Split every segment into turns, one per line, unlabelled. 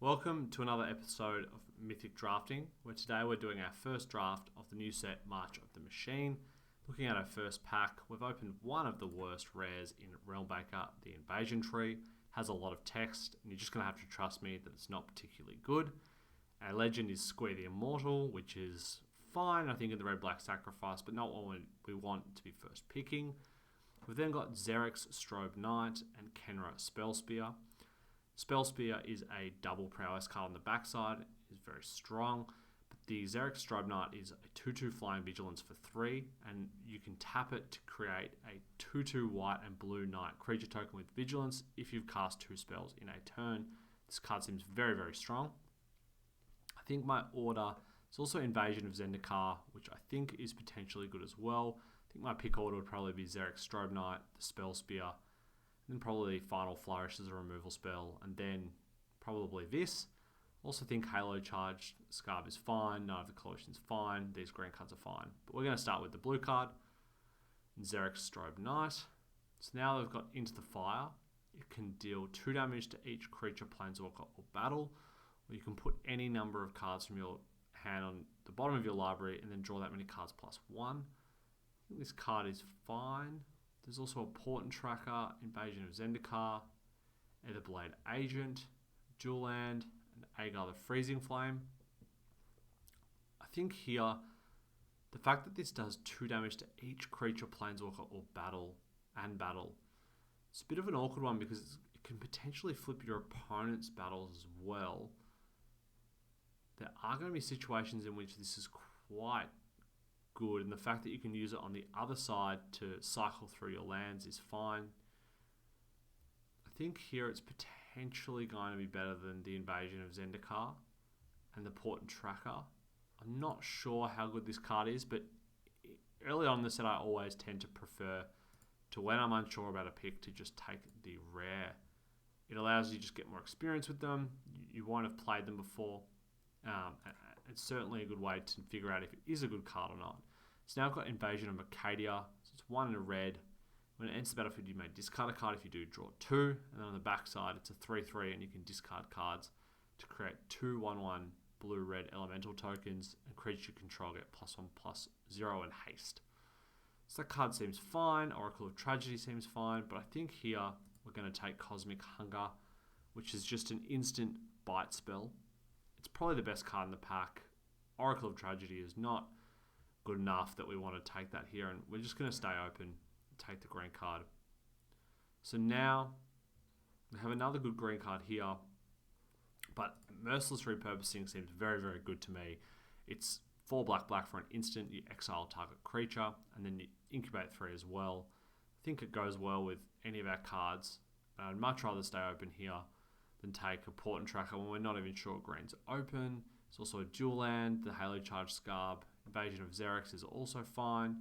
Welcome to another episode of Mythic Drafting, where today we're doing our first draft of the new set March of the Machine. Looking at our first pack, we've opened one of the worst rares in Realm Baker, the Invasion Tree. Has a lot of text, and you're just going to have to trust me that it's not particularly good. Our legend is Square the Immortal, which is fine, I think, in the Red-Black Sacrifice, but not what we want to be first picking. We've then got Xerix Strobe Knight and Kenra Spellspear. Spellspear is a double prowess card on the backside, is very strong. But the Xerix Strobe Knight is a 2-2 flying vigilance for 3, and you can tap it to create a 2-2 white and blue knight creature token with vigilance if you've cast 2 spells in a turn. This card seems very, very strong. I think my order is also Invasion of Zendikar, which I think is potentially good as well. I think my pick order would probably be Xerix Strobe Knight, the Spellspear, then probably Final Flourish as a removal spell, and then probably this. Also think Halo Charged Scarab is fine, Knight of the Collection is fine, these green cards are fine. But we're going to start with the blue card, Xerix Strobe Knight. So now they've got Into the Fire. It can deal 2 damage to each creature, planeswalker, or battle, or you can put any number of cards from your hand on the bottom of your library and then draw that many cards plus 1. I think this card is fine. There's also a Portent Tracker, Invasion of Zendikar, Etherblade Agent, Dual Land, and Agar the Freezing Flame. I think here, the fact that this does 2 damage to each creature, planeswalker, or battle, it's a bit of an awkward one because it can potentially flip your opponent's battles as well. There are going to be situations in which this is quite good, and the fact that you can use it on the other side to cycle through your lands is fine. I think here it's potentially going to be better than the Invasion of Zendikar and the Portent Tracker. I'm not sure how good this card is, but early on in the set I always tend to prefer to, when I'm unsure about a pick, to just take the rare. It allows you to just get more experience with them. You won't have played them before. It's certainly a good way to figure out if it is a good card or not. So now I've got Invasion of Arcadia. So it's 1 and a red. When it enters the battlefield, you may discard a card. If you do, draw 2. And then on the back side, it's a 3-3, and you can discard cards to create 2 1-1 blue-red elemental tokens, and creatures you control get +1/+0 and haste. So that card seems fine. Oracle of Tragedy seems fine. But I think here we're going to take Cosmic Hunger, which is just an instant bite spell. It's probably the best card in the pack. Oracle of Tragedy is not good enough that we want to take that here, and we're just going to stay open and take the green card. So now we have another good green card here, but Merciless Repurposing seems very, very good to me. It's 4 black for an instant. You exile target creature, and then you incubate 3 as well. I think it goes well with any of our cards. I'd much rather stay open here than take a Portent Tracker when we're not even sure green's open. It's also a dual land. The Halo Charged Scarab, Invasion of Xerix is also fine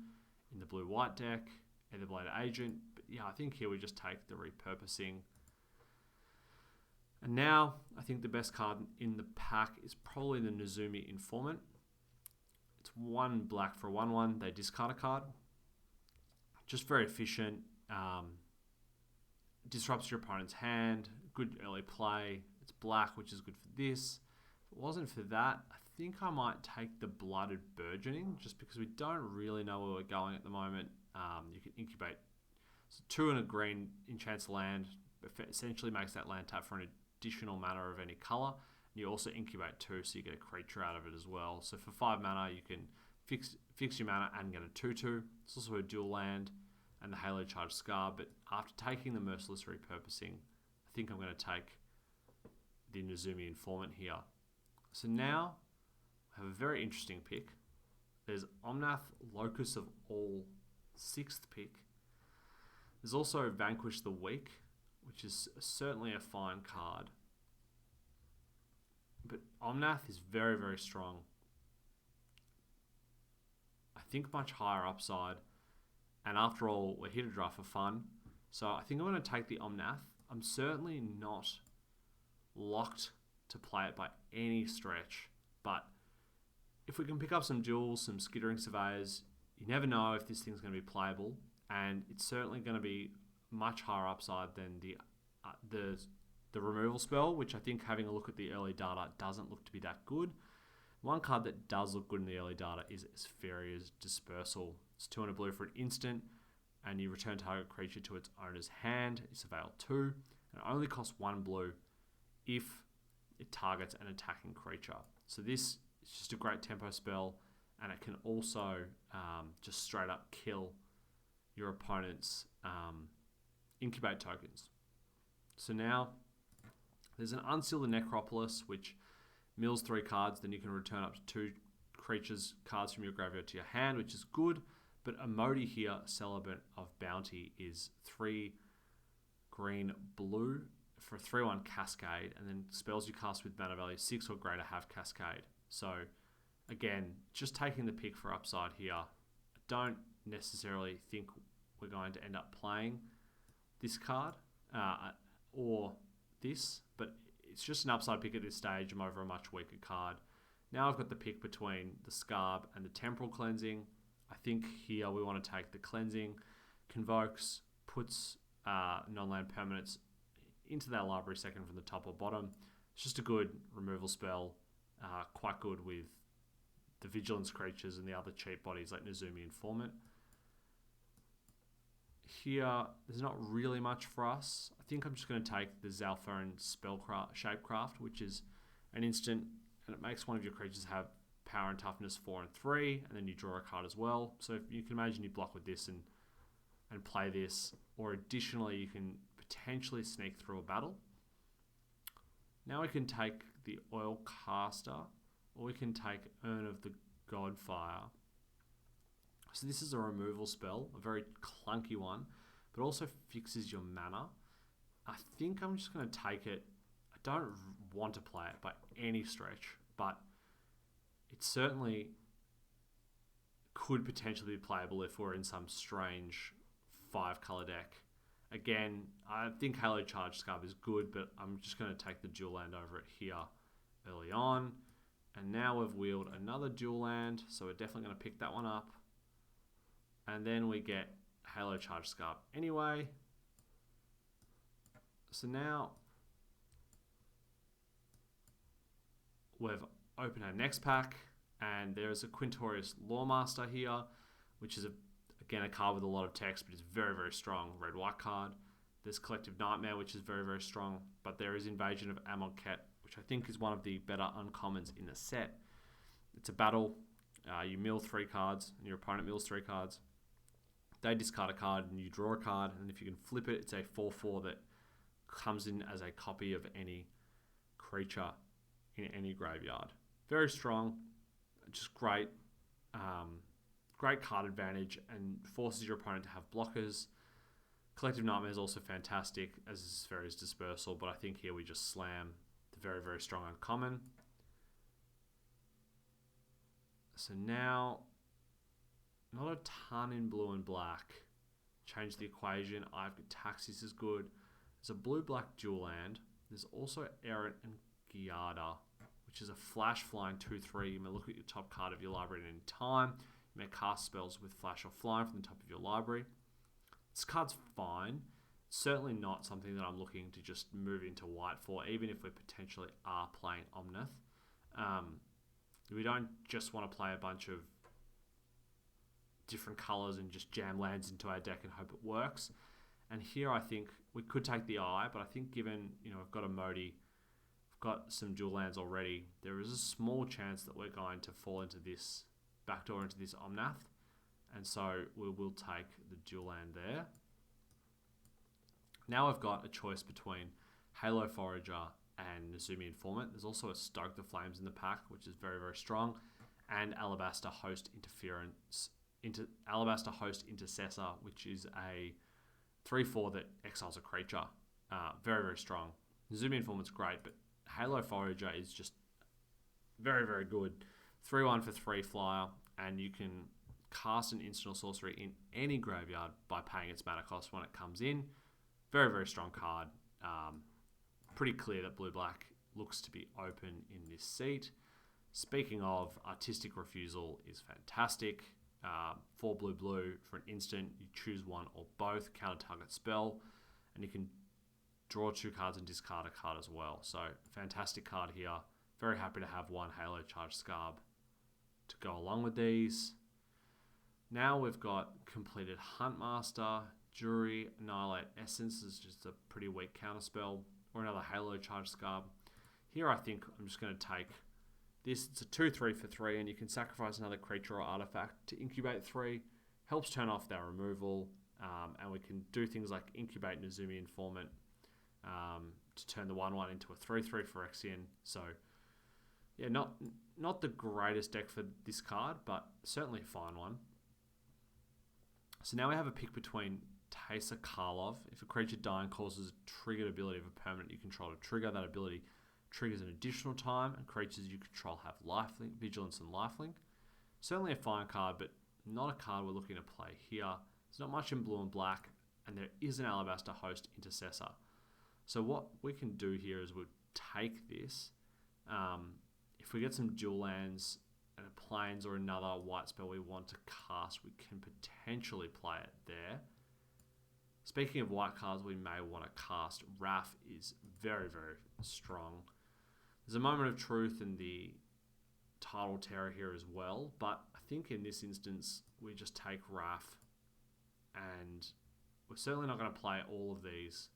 in the blue-white deck. Etherblade Agent. But yeah, I think here we just take the repurposing. And now, I think the best card in the pack is probably the Nezumi Informant. It's 1 black for a 1-1. They discard a card. Just very efficient. Disrupts your opponent's hand. Good early play. It's black, which is good for this. If it wasn't for that, I think I might take the Blooded Burgeoning, just because we don't really know where we're going at the moment. You can incubate. So 2 and a green enchants land, essentially makes that land tap for an additional mana of any color. And you also incubate 2, so you get a creature out of it as well. So for 5 mana, you can fix your mana and get a 2-2. It's also a dual land and the Halo Charged Scar. But after taking the Merciless Repurposing, I think I'm going to take the Nezumi Informant here. So now I have a very interesting pick. There's Omnath, Locus of All, 6th pick. There's also Vanquish the Weak, which is certainly a fine card. But Omnath is very, very strong. I think much higher upside. And after all, we're here to draft for fun. So I think I'm going to take the Omnath. I'm certainly not locked to play it by any stretch. But if we can pick up some duels, some Skittering Surveyors, you never know if this thing's going to be playable. And it's certainly going to be much higher upside than the the removal spell, which I think having a look at the early data doesn't look to be that good. One card that does look good in the early data is Esper's Dispersal. It's 200 blue for an instant, and you return target creature to its owner's hand. It's available 2, and it only costs 1 blue if it targets an attacking creature. So this is just a great tempo spell, and it can also just straight up kill your opponent's incubate tokens. So now there's an Unseal the Necropolis, which mills 3 cards, then you can return up to 2 creatures cards from your graveyard to your hand, which is good. But a Modi here, Celebrant of Bounty, is 3 green blue for a 3/1 Cascade, and then spells you cast with mana value 6 or greater have Cascade. So again, just taking the pick for upside here. I don't necessarily think we're going to end up playing this card or this, but it's just an upside pick at this stage. I'm over a much weaker card. Now I've got the pick between the Scarb and the Temporal Cleansing. I think here we want to take the Cleansing. Convokes, puts non-land permanents into that library second from the top or bottom. It's just a good removal spell, quite good with the Vigilance creatures and the other cheap bodies like Nezumi Informant. Here, there's not really much for us. I think I'm just going to take the Zalfaran Shapecraft, which is an instant, and it makes one of your creatures have power and toughness 4 and 3, and then you draw a card as well. So if you can imagine you block with this and play this, or additionally you can potentially sneak through a battle. Now we can take the Oil Caster, or we can take Urn of the Godfire. So this is a removal spell, a very clunky one, but also fixes your mana. I think I'm just going to take it. I don't want to play it by any stretch, but it certainly could potentially be playable if we're in some strange 5-color deck. Again, I think Halo Charge Scarab is good, but I'm just going to take the dual land over it here early on. And now we've wheeled another dual land, so we're definitely going to pick that one up. And then we get Halo Charge Scarab anyway. So now we've opened our next pack, and there's a Quintorius Lawmaster here, which is again a card with a lot of text, but it's very, very strong red-white card. There's Collective Nightmare, which is very, very strong, but there is Invasion of Amonkhet, which I think is one of the better uncommons in the set. It's a battle. You mill 3 cards, and your opponent mills 3 cards. They discard a card, and you draw a card, and if you can flip it, it's a 4/4 that comes in as a copy of any creature in any graveyard. Very strong, just great. Great card advantage, and forces your opponent to have blockers. Collective Nightmare is also fantastic, as is Esper's Dispersal, but I think here we just slam the very, very strong uncommon. So now, not a ton in blue and black. Change the equation. I've got Taxis is good. There's a blue-black dual land. There's also Errant and Giada, which is a flash flying 2/3. You may look at your top card of your library at any time. You may cast spells with flash or flying from the top of your library. This card's fine. It's certainly not something that I'm looking to just move into white for, even if we potentially are playing Omnath. We don't just want to play a bunch of different colors and just jam lands into our deck and hope it works. And here I think we could take the eye, but I think given, we've got a Modi, we've got some dual lands already, there is a small chance that we're going to fall into this backdoor into this Omnath. And so we will take the dual land there. Now I've got a choice between Halo Forager and Nezumi Informant. There's also a Stoke the Flames in the pack, which is very, very strong, and Alabaster Host Alabaster Host Intercessor, which is a 3/4 that exiles a creature. Very, very strong. Nezumi Informant's great, but Halo Forager is just very, very good. 3/1 for 3 flyer, and you can cast an instant or sorcery in any graveyard by paying its mana cost when it comes in. Very, very strong card. Pretty clear that blue-black looks to be open in this seat. Speaking of, Artistic Refusal is fantastic. 4 blue for an instant. You choose one or both, counter target spell, and you can draw 2 cards and discard a card as well. So fantastic card here. Very happy to have 1 Halo Charge Scarab to go along with these. Now we've got completed Huntmaster, Jury, Annihilate Essence is just a pretty weak counterspell, or another Halo Charge Scarab. Here I think I'm just going to take this. It's a 2/3 for 3, and you can sacrifice another creature or artifact to incubate 3. Helps turn off their removal, and we can do things like incubate Nezumi Informant to turn the 1/1 into a 3/3 Phyrexian. So yeah, not the greatest deck for this card, but certainly a fine one. So now we have a pick between Teysa Karlov. If a creature dying causes a triggered ability of a permanent you control to trigger, that ability triggers an additional time, and creatures you control have lifelink, vigilance, and lifelink. Certainly a fine card, but not a card we're looking to play here. There's not much in blue and black, and there is an Alabaster Host Intercessor. So what we can do here is we'll take this. If we get some dual lands and a plains or another white spell we want to cast, we can potentially play it there. Speaking of white cards we may want to cast, Wrath is very, very strong. There's a moment of truth in the Tidal Terror here as well, but I think in this instance we just take Wrath, and we're certainly not going to play all of these.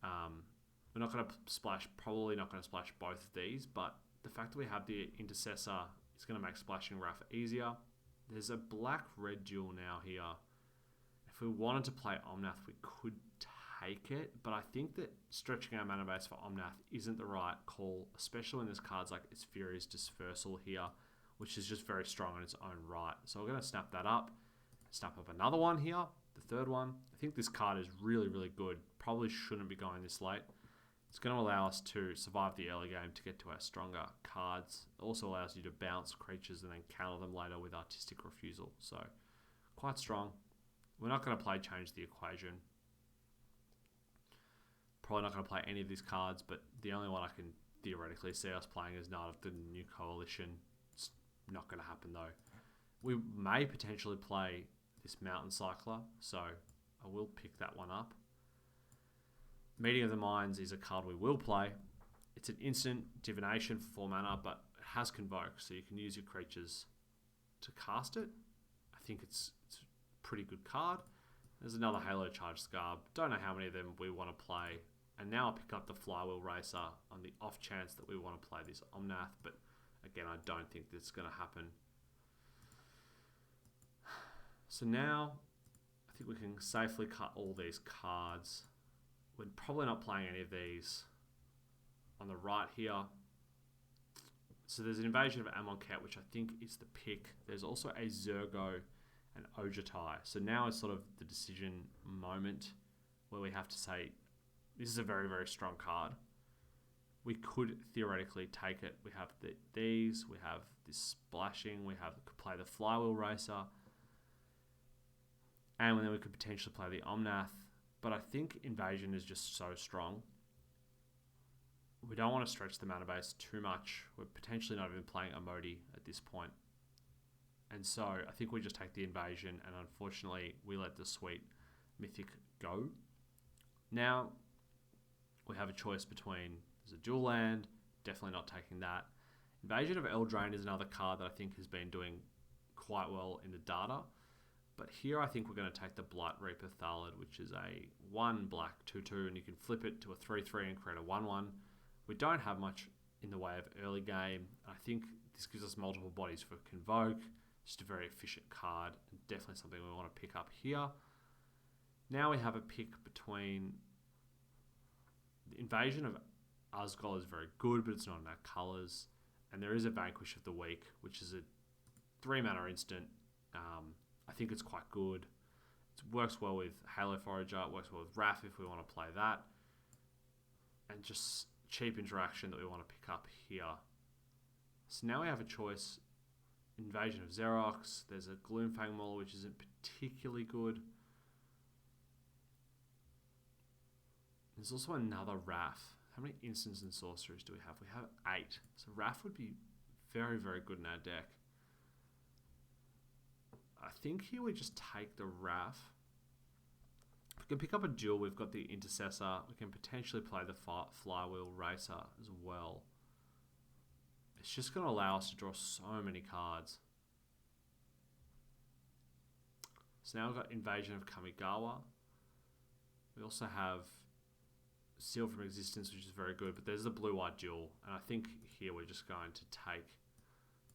We're not going to splash, probably not going to splash both of these, but the fact that we have the Intercessor is going to make splashing Wrath easier. There's a black-red duel now here. If we wanted to play Omnath, we could take it, but I think that stretching our mana base for Omnath isn't the right call, especially when there's cards like Isferia's Dispersal here, which is just very strong in its own right. So we're going to snap that up. Snap up another one here, the third one. I think this card is really, really good. Probably shouldn't be going this late. It's going to allow us to survive the early game to get to our stronger cards. It also allows you to bounce creatures and then counter them later with Artistic Refusal. So quite strong. We're not going to play Change the Equation. Probably not going to play any of these cards, but the only one I can theoretically see us playing is Knight of the New Coalition. It's not going to happen though. We may potentially play this Mountain Cycler, so I will pick that one up. Meeting of the Minds is a card we will play. It's an instant divination for 4 mana, but it has Convoke, so you can use your creatures to cast it. I think it's a pretty good card. There's another Halo Charge Scarab. Don't know how many of them we want to play. And now I'll pick up the Flywheel Racer on the off chance that we want to play this Omnath, but again, I don't think that's going to happen. So now I think we can safely cut all these cards. We're probably not playing any of these on the right here. So there's an Invasion of Amonkhet, which I think is the pick. There's also a Zergo and Ojutai. So now is sort of the decision moment where we have to say, this is a very, very strong card. We could theoretically take it. We have these, we have this splashing, could play the Flywheel Racer, and then we could potentially play the Omnath. But I think Invasion is just so strong. We don't want to stretch the mana base too much. We're potentially not even playing Amodi at this point. And so I think we just take the Invasion, and unfortunately we let the sweet Mythic go. Now we have a choice between, there's a dual land, definitely not taking that. Invasion of Eldraine is another card that I think has been doing quite well in the data. But here I think we're going to take the Blight Reaper Thallid, which is a 1 black 2/2, and you can flip it to a 3/3 and create a 1/1. We don't have much in the way of early game. I think this gives us multiple bodies for Convoke. Just a very efficient card, and definitely something we want to pick up here. Now we have a pick between the Invasion of Asgol is very good, but it's not in our colours. And there is a Vanquish of the Weak, which is a 3 mana instant. I think it's quite good. It works well with Halo Forager. It works well with Wrath if we want to play that. And just cheap interaction that we want to pick up here. So now we have a choice. Invasion of Xerox. There's a Gloomfang Mauler, which isn't particularly good. There's also another Wrath. How many instants and sorceries do we have? We have 8. So Wrath would be very, very good in our deck. I think here we just take the Wrath. We can pick up a duel. We've got the Intercessor. We can potentially play the Flywheel Racer as well. It's just going to allow us to draw so many cards. So now we've got Invasion of Kamigawa. We also have Seal from Existence, which is very good, but there's the blue-white duel, and I think here we're just going to take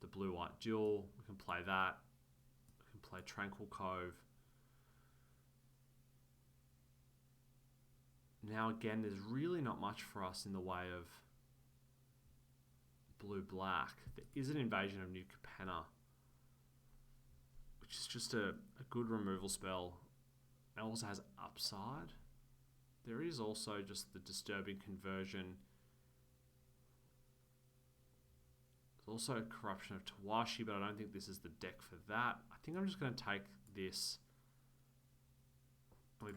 the blue-white duel. We can play that. We can play Tranquil Cove. Now again, there's really not much for us in the way of blue-black. There is an Invasion of New Capenna, which is just a good removal spell. It also has upside. There is also just the Disturbing Conversion. There's also a Corruption of Tawashi, but I don't think this is the deck for that. I think I'm just going to take this and we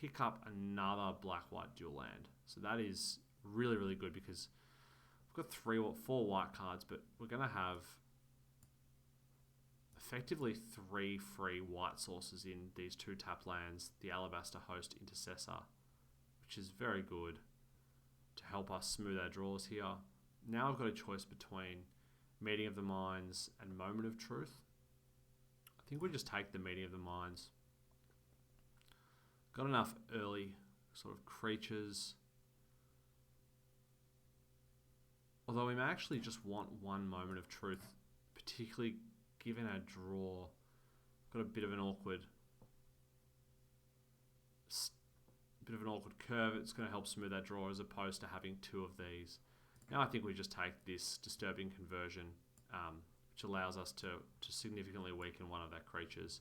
pick up another black-white dual land. So that is really, really good because we've got 3 or 4 white cards, but we're going to have effectively 3 free white sources in these 2 tap lands, the Alabaster Host Intercessor, which is very good to help us smooth our draws here. Now I've got a choice between Meeting of the Minds and Moment of Truth. I think we just take the Meeting of the Minds. Got enough early sort of creatures. Although we may actually just want 1 Moment of Truth, particularly given our draw. Got a bit of an awkward curve. It's going to help smooth that draw as opposed to having 2 of these. Now I think we just take this Disturbing Conversion, which allows us to significantly weaken one of our creatures.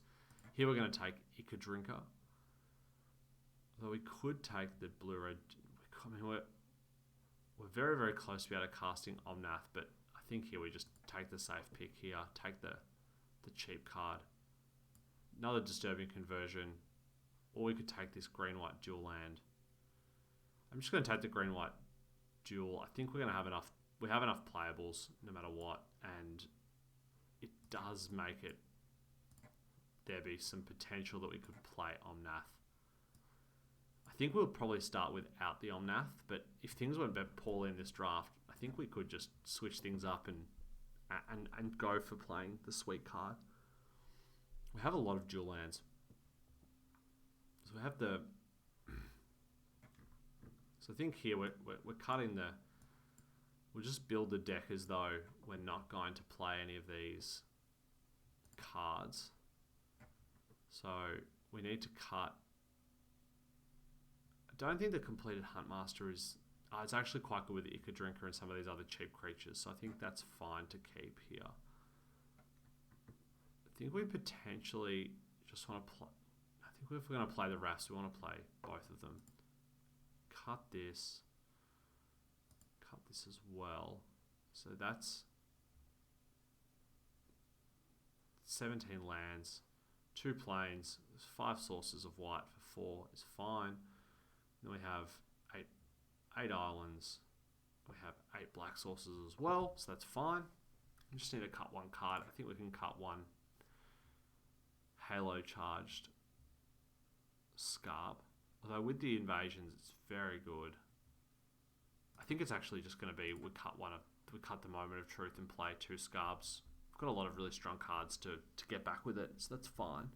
Here we're going to take Ikadrinka. Although we could take the blue-red. I mean, we're very, very close to be able to casting Omnath, but I think here we just take the safe pick here, take the cheap card. Another Disturbing Conversion. Or we could take this green-white dual land. I'm just going to take the green-white dual. I think we're going to have enough. We have enough playables no matter what, and it does make it there be some potential that we could play Omnath. I think we'll probably start without the Omnath, but if things went poorly in this draft, I think we could just switch things up and go for playing the sweet card. We have a lot of dual lands. So we have the. So I think here we're cutting the. We'll just build the deck as though we're not going to play any of these cards. So we need to cut. I don't think the completed Huntmaster is. It's actually quite good with the Ikadrinka and some of these other cheap creatures. So I think that's fine to keep here. I think we potentially just want to play. I think if we're going to play the Rafts, we want to play both of them. Cut this as well. So that's 17 lands, 2 plains, 5 sources of white for 4 is fine. Then we have 8 islands. We have 8 black sources as well, so that's fine. We just need to cut 1 card. I think we can cut 1 Halo charged Scarb. Although with the invasions, it's very good. I think it's actually just going to be we cut the Moment of Truth and play 2 Scarbs. We've got a lot of really strong cards to get back with it, so that's fine.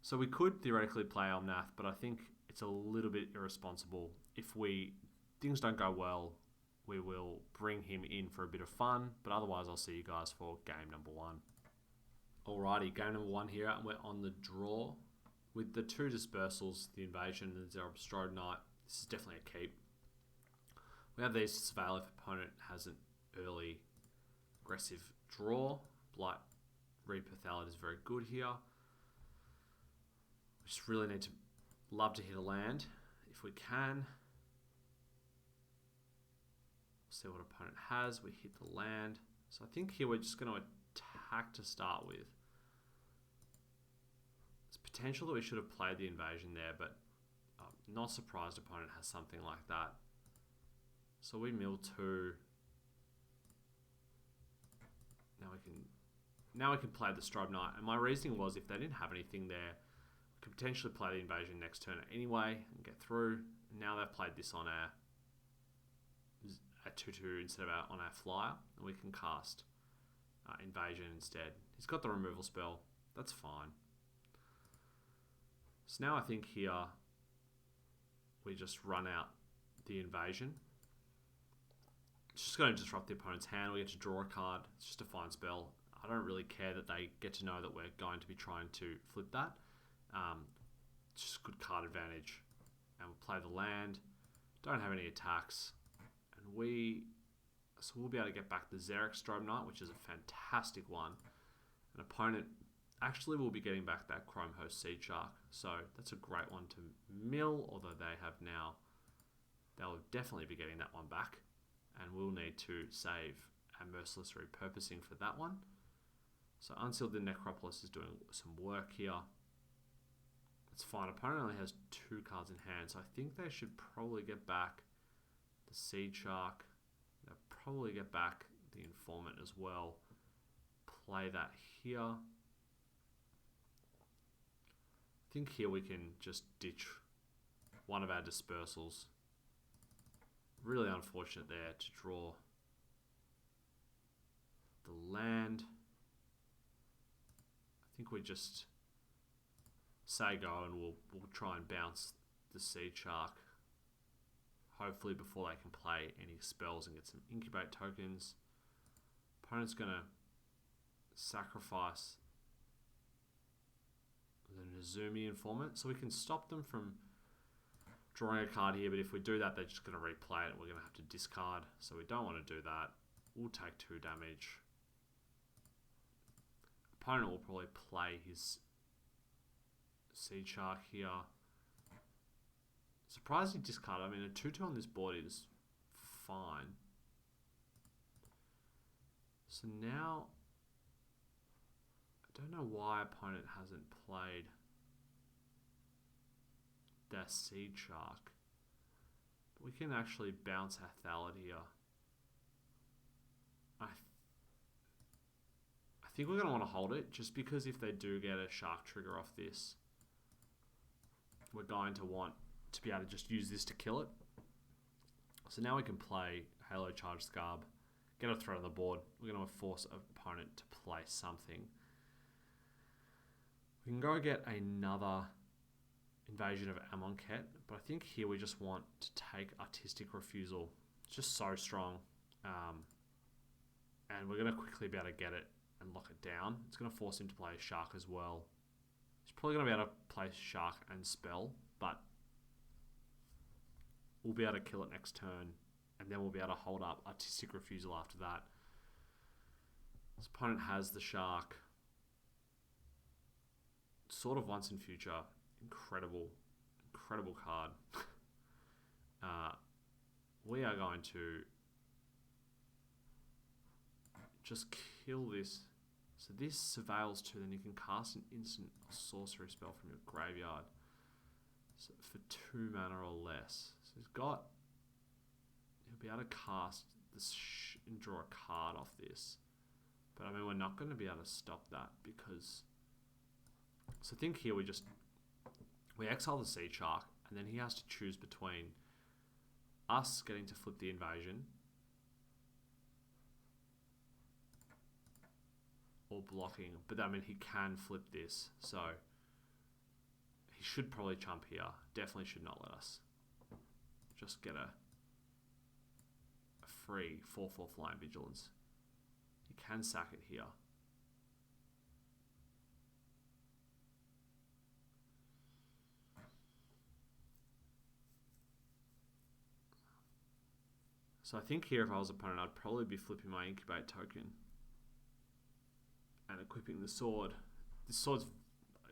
So we could theoretically play Omnath, but I think it's a little bit irresponsible. If things don't go well, we will bring him in for a bit of fun, but otherwise I'll see you guys for game number 1. Alrighty, game number 1 here, and we're on the draw. With the 2 dispersals, the invasion and the Zoroastrian Knight, this is definitely a keep. We have these to surveil if opponent has an early aggressive draw. Blight Reaper Thallid is very good here. We just really need to love to hit a land if we can. See what opponent has. We hit the land. So I think here we're just going to attack to start with. There's potential that we should have played the invasion there, but I'm not surprised opponent has something like that. So we mill 2. Now we can play the Strobe Knight. And my reasoning was if they didn't have anything there, we Could potentially play the invasion next turn anyway and get through. Now they've played this on our 2/2 instead of on our flyer, and we can cast invasion instead. He's got the removal spell. That's fine. So now I think here we just run out the invasion. It's just going to disrupt the opponent's hand. We get to draw a card. It's just a fine spell. I don't really care that they get to know that we're going to be trying to flip that. It's just good card advantage. And we'll play the land. Don't have any attacks. And so we'll be able to get back the Xeric Strobe Knight, which is a fantastic one. An opponent actually will be getting back that Chrome Host Seed Shark. So that's a great one to mill, although they'll definitely be getting that one back. And we'll need to save our Merciless Repurposing for that one. So Unseal the Necropolis is doing some work here. It's fine. Opponent only has 2 cards in hand, so I think they should probably get back the Seed Shark. They'll probably get back the Informant as well. Play that here. I think here we can just ditch one of our dispersals. Really unfortunate there to draw the land. I think we just say go and we'll try and bounce the Seed Shark. Hopefully before they can play any spells and get some Incubate tokens. Opponent's going to sacrifice the Nezumi Informant. So we can stop them from drawing a card here, but if we do that, they're just going to replay it and we're going to have to discard. So we don't want to do that. We'll take 2 damage. Opponent will probably play his Seed Shark here. Surprisingly discarded. I mean, a 2/2 on this board is fine. So now, I don't know why opponent hasn't played their Seed Shark. But we can actually bounce our Thallid here. I think we're going to want to hold it, just because if they do get a Shark trigger off this, we're going to want to be able to just use this to kill it. So now we can play Halo Charge Scarb, get a threat on the board. We're going to force an opponent to play something. We can go get another Invasion of Amonkhet, but I think here we just want to take Artistic Refusal. It's just so strong. And we're going to quickly be able to get it and lock it down. It's going to force him to play Shark as well. He's probably going to be able to play Shark and Spell, but we'll be able to kill it next turn, and then we'll be able to hold up Artistic Refusal after that. This opponent has the Shark. Sort of Once in Future. Incredible card. We are going to just kill this. So this surveils 2, then you can cast an instant sorcery spell from your graveyard. So for 2 mana or less. So he'll be able to cast this and draw a card off this. But I mean, we're not going to be able to stop that because... So I think here we exile the Seed Shark, and then he has to choose between us getting to flip the invasion or blocking. But I mean, he can flip this, so he should probably chump here. Definitely should not let us just get a free 4/4 Flying Vigilance. He can sack it here. So I think here if I was opponent, I'd probably be flipping my Incubate token and equipping the sword. This sword's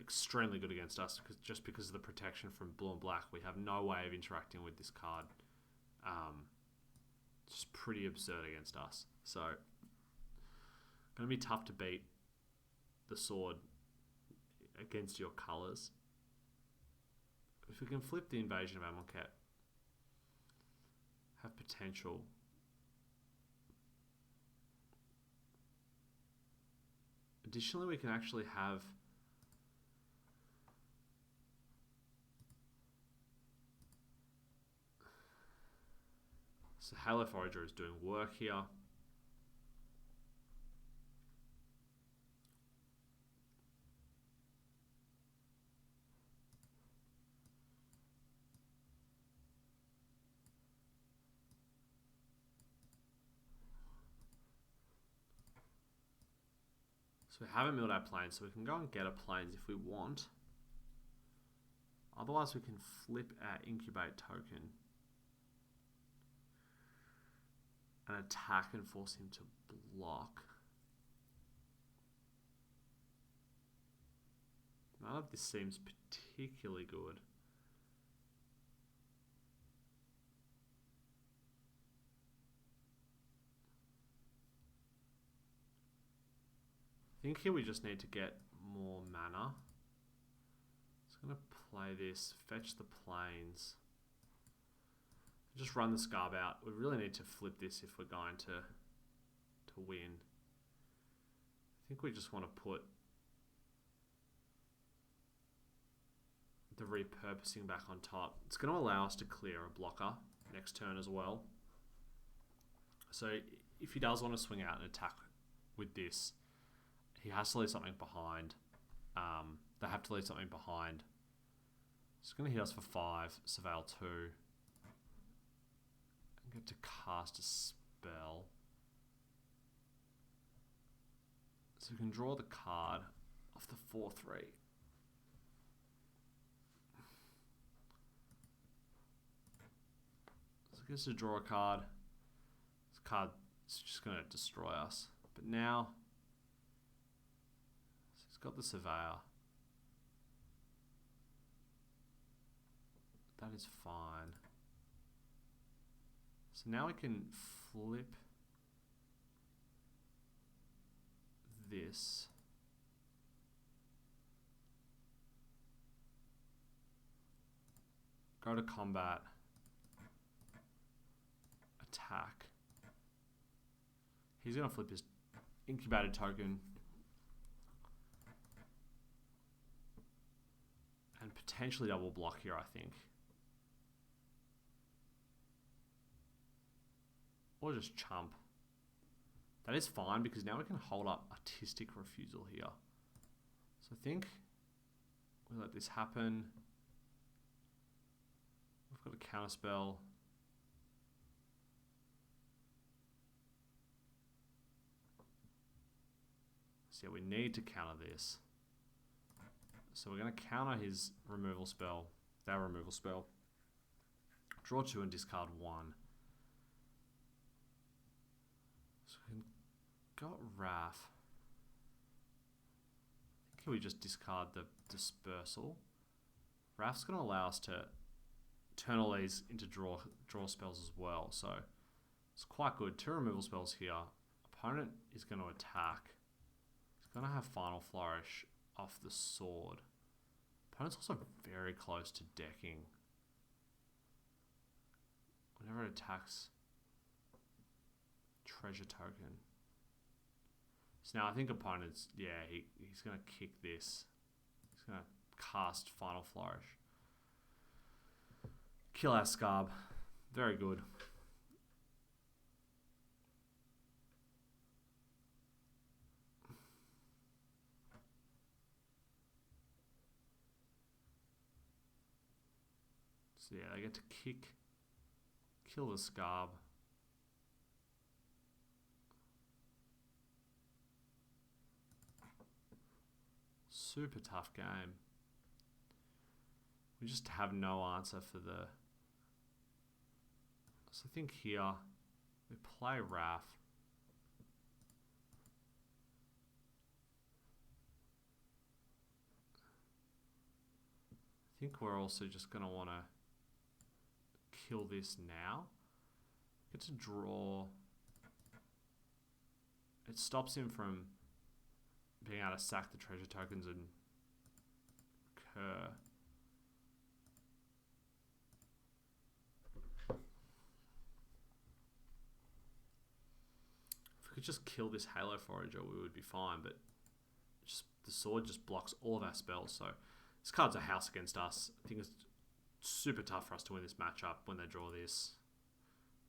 extremely good against us just because of the protection from blue and black. We have no way of interacting with this card. It's just pretty absurd against us. So, going to be tough to beat the sword against your colours. If we can flip the Invasion of Amonkhet, have potential. Additionally, we can actually have So Halo Forager is doing work here. So we haven't milled our planes, so we can go and get a planes if we want. Otherwise, we can flip our incubate token and attack and force him to block. None of this seems particularly good. I think here we just need to get more mana. Just going to play this, fetch the planes. Just run the Scarb out. We really need to flip this if we're going to win. I think we just want to put the repurposing back on top. It's going to allow us to clear a blocker next turn as well. So if he does want to swing out and attack with this, he has to leave something behind. They have to leave something behind. It's going to hit us for 5, Surveil 2. And get to cast a spell. So we can draw the card off the 4-3. So it gets to draw a card. This card is just going to destroy us. But now, so he's got the Surveyor. That is fine. So now we can flip this. Go to combat. Attack. He's going to flip his incubated token. And potentially double block here, I think. Or just chump. That is fine because now we can hold up Artistic Refusal here. So I think we let this happen. We've got a counterspell. So yeah, we need to counter this. So we're going to counter his removal spell, their removal spell. Draw 2 and discard 1. So we got Wrath. Can we just discard the Dispersal? Wrath's going to allow us to turn all these into draw spells as well. So it's quite good. 2 removal spells here. Opponent is going to attack. He's going to have Final Flourish off the sword. Opponent's also very close to decking. Whenever it attacks, treasure token. So now I think opponent's, yeah, he's going to kick this. He's going to cast Final Flourish. Kill our Scarb. Very good. So yeah, they get to kill the Scarb. Super tough game. We just have no answer for the... So I think here, we play Wrath. I think we're also just going to want to kill this now. Get to draw. It stops him from being able to sack the treasure tokens and recur. If we could just kill this Halo Forager, we would be fine, but just the sword just blocks all of our spells, so this card's a house against us. I think it's super tough for us to win this matchup when they draw this.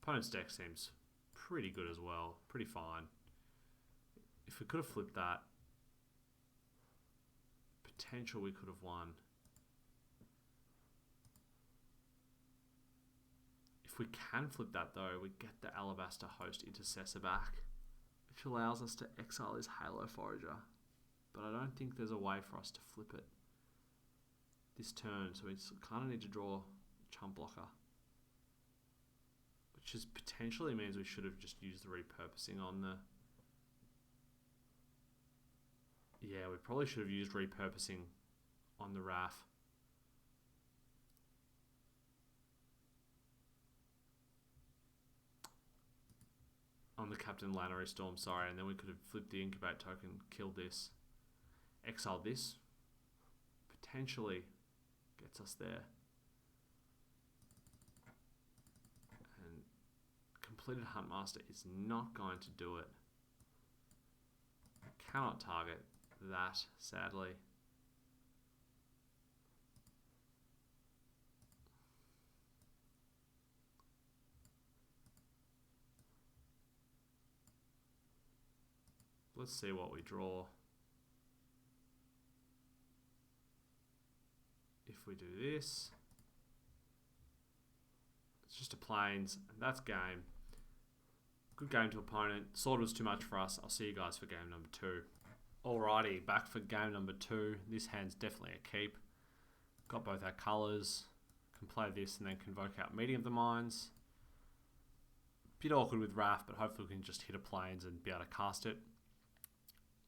Opponent's deck seems pretty good as well. Pretty fine. If we could have flipped that, potential we could have won. If we can flip that though, we get the Alabaster Host Intercessor back, which allows us to exile his Halo Forager. But I don't think there's a way for us to flip it this turn, so we kind of need to draw Chump Blocker. Which is potentially means we should have just used the repurposing on the... Yeah, we probably should have used repurposing on the RAF. On the Captain Lannery Storm, sorry, and then we could have flipped the Incubate token, killed this, exiled this, potentially gets us there. And completed Huntmaster is not going to do it. Cannot target that, sadly. Let's see what we draw. If we do this, it's just a plains, and that's game. Good game to opponent. Sword was too much for us. I'll see you guys for game number 2. Alrighty, back for game number 2. This hand's definitely a keep. Got both our colours. Can play this and then convoke out Meeting of the Minds. Bit awkward with Wrath, but hopefully we can just hit a plains and be able to cast it.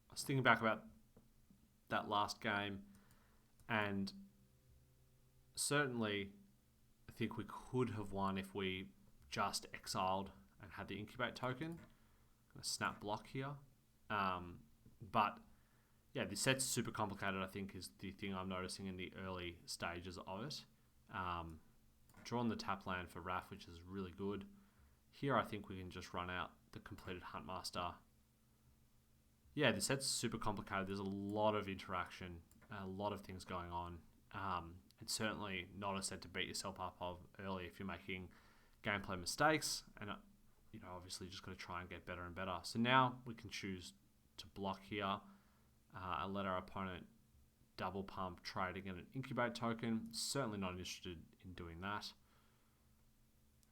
I was thinking back about that last game, and certainly I think we could have won if we just exiled and had the Incubate token. A snap block here. But yeah, this set's super complicated, I think, is the thing I'm noticing in the early stages of it. Drawn the tap land for Wrath, which is really good. Here I think we can just run out the completed Huntmaster. Yeah, the set's super complicated. There's a lot of interaction, a lot of things going on. It's certainly not a set to beat yourself up of early if you're making gameplay mistakes. And, obviously just got to try and get better and better. So now we can choose to block here and let our opponent double pump, trade again an Incubate token. Certainly not interested in doing that.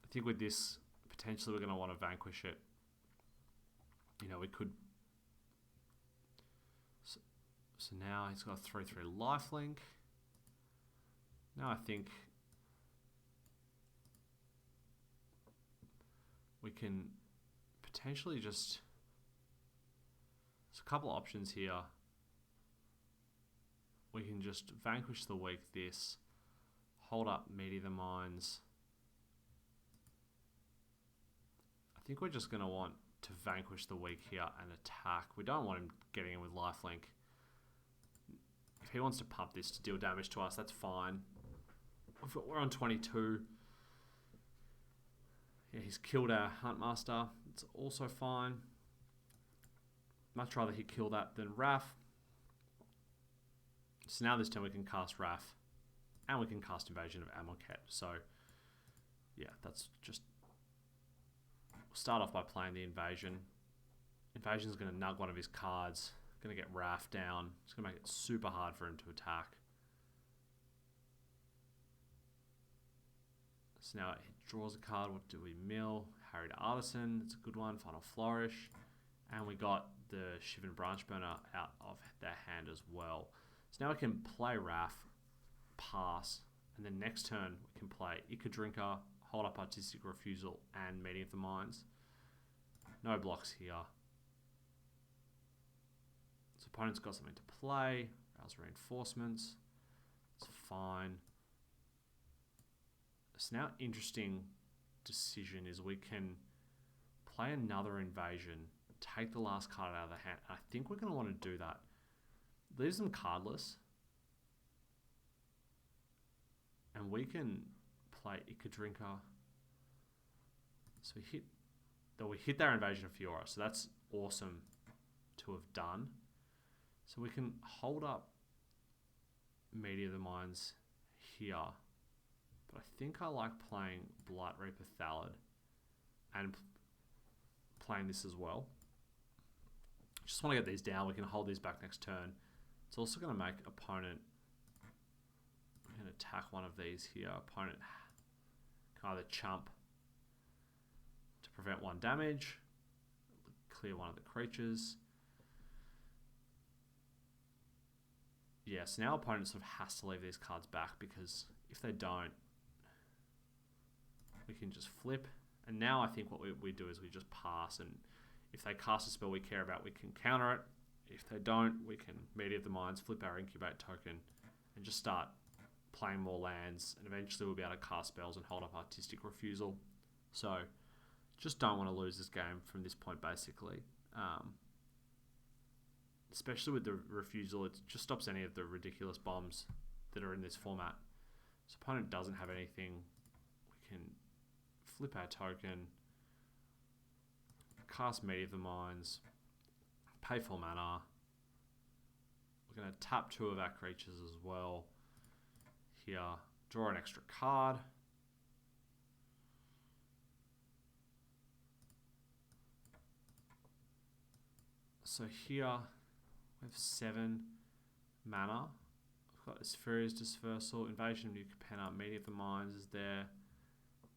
I think with this, potentially we're going to want to vanquish it. We could... So now he's got a 3/3 lifelink. Now I think we can potentially just... There's a couple options here. We can just vanquish the weak this, hold up Meaty the Minds. I think we're just going to want to vanquish the weak here and attack. We don't want him getting in with lifelink. If he wants to pump this to deal damage to us, that's fine. We're on 22. Yeah, he's killed our Huntmaster. It's also fine. Much rather he kill that than Wrath. So now this turn we can cast Wrath. And we can cast Invasion of Amonkhet. So, yeah, that's just... We'll start off by playing the Invasion. Invasion's going to nug one of his cards. Going to get Wrath down. It's going to make it super hard for him to attack. So now he draws a card. What do we mill? Harried Artisan. It's a good one. Final Flourish. And we got the Shivan Branchburner out of their hand as well. So now we can play Wrath, pass, and then next turn we can play Ica Drinker, Hold Up Artistic Refusal, and Meeting of the Minds. No blocks here. So opponent's got something to play. Rouse Reinforcements. It's fine. So now interesting decision is we can play another Invasion, take the last card out of the hand. I think we're going to want to do that. Leaves them cardless. And we can play Ica Drinker. So we hit their Invasion of Fiora. So that's awesome to have done. So we can hold up Media of the Minds here. But I think I like playing Blight Reaper Thallid. and playing this as well. Just want to get these down. We can hold these back next turn. It's also going to make opponent... I'm going to attack one of these here. Opponent can either chump to prevent 1 damage, clear one of the creatures. Yeah, so now opponent sort of has to leave these cards back, because if they don't, we can just flip. And now I think what we do is we just pass, and if they cast a spell we care about, we can counter it. If they don't, we can Meteor of the Minds, flip our Incubate token, and just start playing more lands, and eventually we'll be able to cast spells and hold up Artistic Refusal. So, just don't want to lose this game from this point, basically. Especially with the refusal, it just stops any of the ridiculous bombs that are in this format. So opponent doesn't have anything. We can flip our token, cast Meteor of the Minds, pay 4 mana. We're going to tap 2 of our creatures as well. Here, draw an extra card. So here, we have 7 mana. We've got this Furious Dispersal, Invasion of New Capenna, Meteor of the Minds is there.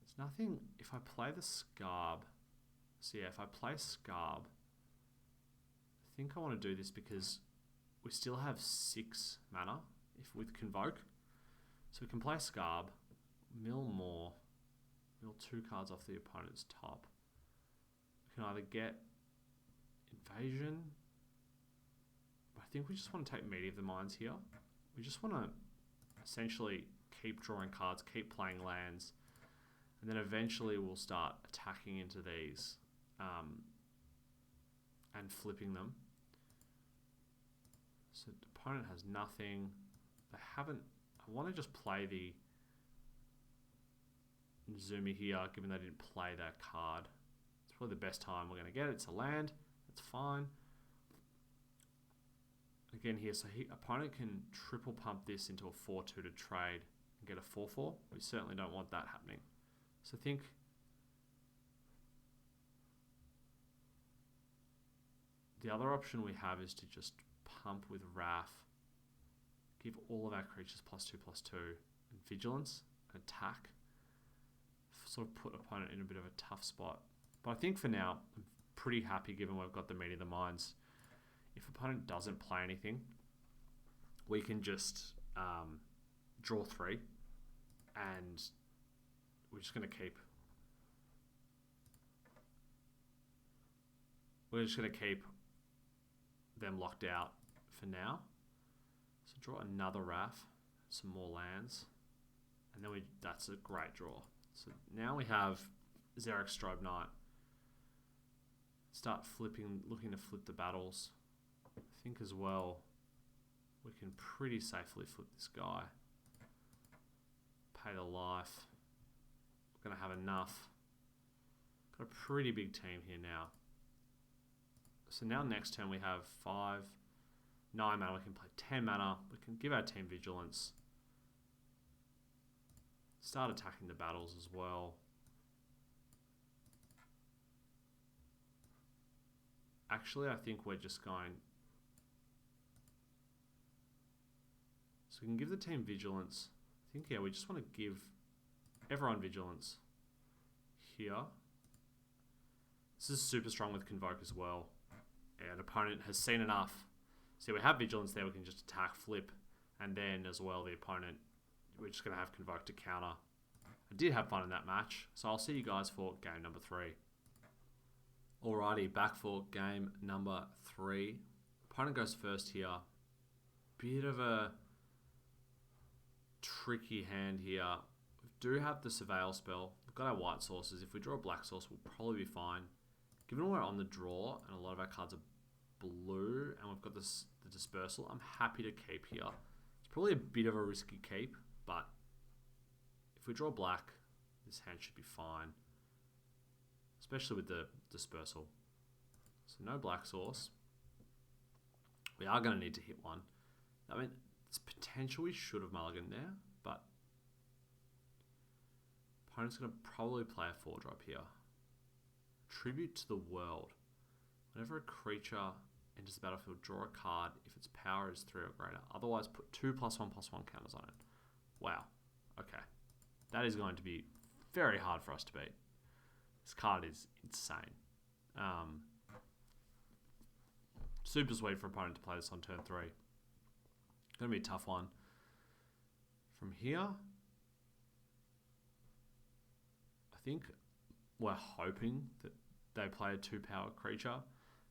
There's nothing... If I play the Scarb... So yeah, if I play Scarb, I think I want to do this because we still have 6 mana with Convoke. So we can play Scarb, mill more, mill 2 cards off the opponent's top. We can either get Invasion... I think we just want to take Meteor of the Minds here. We just want to essentially keep drawing cards, keep playing lands, and then eventually we'll start attacking into these and flipping them. So the opponent has nothing. They haven't... I want to just play the Zumi here, given they didn't play that card. It's probably the best time we're going to get it. It's a land. That's fine. Again here, so opponent can triple pump this into a 4-2 to trade and get a 4-4. We certainly don't want that happening. So I think the other option we have is to just pump with Wrath, give all of our creatures +2/+2 and Vigilance, and attack. Sort of put opponent in a bit of a tough spot. But I think for now, I'm pretty happy given we've got the Meteor of the Minds. If opponent doesn't play anything, we can just draw 3, and we're just going to keep. We're just going to keep them locked out for now. So draw another Wrath, some more lands, and then that's a great draw. So now we have Xeric Strobe Knight. Start flipping, looking to flip the battles. I think as well, we can pretty safely flip this guy. Pay the life. We're going to have enough. Got a pretty big team here now. So now next turn we have 9 mana. We can play 10 mana. We can give our team Vigilance. Start attacking the battles as well. Actually, I think we're just going... So we can give the team Vigilance. I think, yeah, we just want to give everyone Vigilance here. This is super strong with Convoke as well. And opponent has seen enough. So we have Vigilance there, we can just attack, flip, and then as well the opponent, we're just going to have Convoke to counter. I did have fun in that match, so I'll see you guys for game number 3. Alrighty, back for game number 3. Opponent goes first here. Bit of a tricky hand here. We do have the Surveil spell. We've got our white sources. If we draw a black source, we'll probably be fine. Given we're on the draw and a lot of our cards are blue and we've got the dispersal, I'm happy to keep here. It's probably a bit of a risky keep, but if we draw black, this hand should be fine. Especially with the dispersal. So no black source. We are going to need to hit one. I mean, it's potential we should have mulliganed there, but opponent's going to probably play a 4-drop here. Tribute to the World. Whenever a creature enters the battlefield, draw a card if its power is 3 or greater. Otherwise, put 2+1/+1 counters on it. Wow. Okay. That is going to be very hard for us to beat. This card is insane. Super sweet for opponent to play this on turn 3. Going to be a tough one. From here, I think we're hoping that they play a 2-power creature,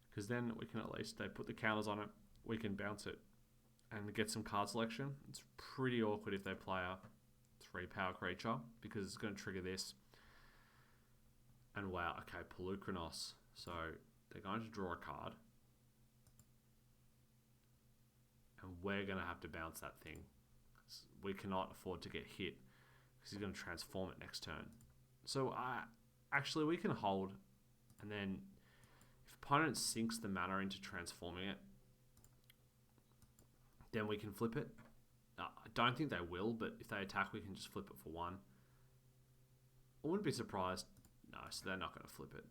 because then we can at least, they put the counters on it, we can bounce it and get some card selection. It's pretty awkward if they play a 3-power creature, because it's going to trigger this. And wow, okay, Pelucranos. So they're going to draw a card. And we're going to have to bounce that thing. We cannot afford to get hit, because he's going to transform it next turn. So actually we can hold, and then if opponent sinks the mana into transforming it, then we can flip it. I don't think they will, but if they attack, we can just flip it for 1. I wouldn't be surprised. No, so they're not going to flip it.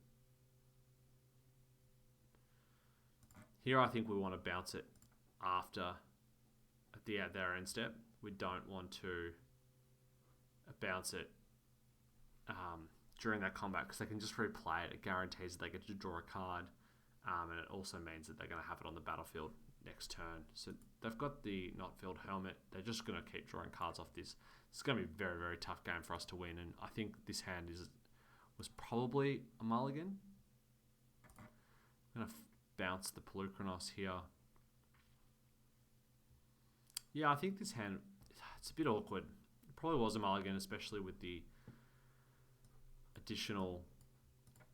Here I think we want to bounce it after, at their end step. We don't want to bounce it during that combat, because they can just replay it. It guarantees that they get to draw a card, and it also means that they're going to have it on the battlefield next turn. So they've got the not filled helmet. They're just going to keep drawing cards off this. It's going to be a very, very tough game for us to win, and I think this hand was probably a mulligan. I'm going to bounce the Pelucranos here. Yeah, I think this hand, it's a bit awkward. It probably was a mulligan, especially with the additional,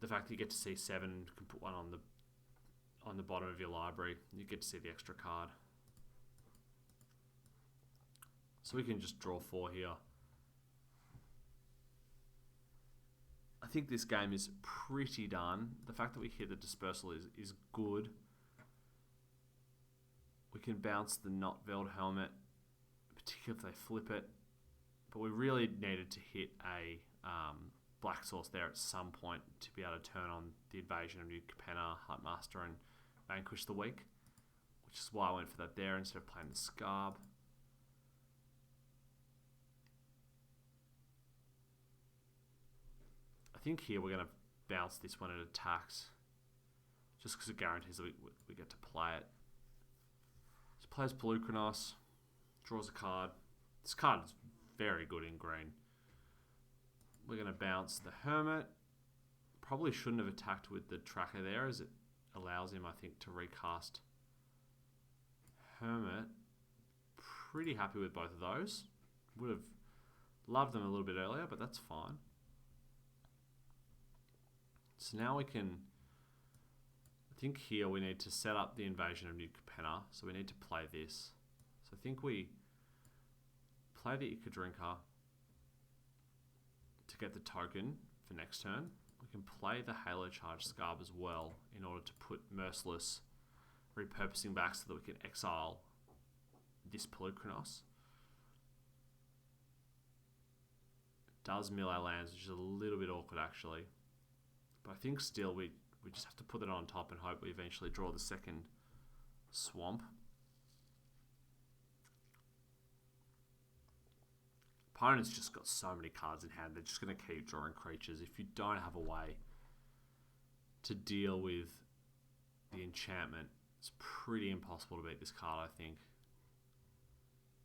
the fact that you get to see 7, you can put one on the bottom of your library. You get to see the extra card. So we can just draw 4 here. I think this game is pretty done. The fact that we hit the dispersal is good. We can bounce the not veiled helmet, particularly if they flip it. But we really needed to hit a black source there at some point to be able to turn on the invasion of New Capenna, Heartmaster, and Vanquish the Weak, which is why I went for that there instead of playing the Scarb. I think here we're going to bounce this when it attacks, just because it guarantees that we get to play it. So plays Pelucranos, draws a card. This card is very good in green. We're going to bounce the Hermit. Probably shouldn't have attacked with the tracker there, as it allows him, I think, to recast Hermit. Pretty happy with both of those. Would have loved them a little bit earlier, but that's fine. So now we can, I think here we need to set up the invasion of New Capenna. So we need to play this. So I think we play the Ikadrinka to get the token for next turn. We can play the Halo Charge Scarb as well in order to put Merciless repurposing back so that we can exile this Pelucranos. It does mill our lands, which is a little bit awkward actually. But I think still we just have to put it on top and hope we eventually draw the second swamp. Opponent's just got so many cards in hand, they're just going to keep drawing creatures. If you don't have a way to deal with the enchantment, it's pretty impossible to beat this card, I think,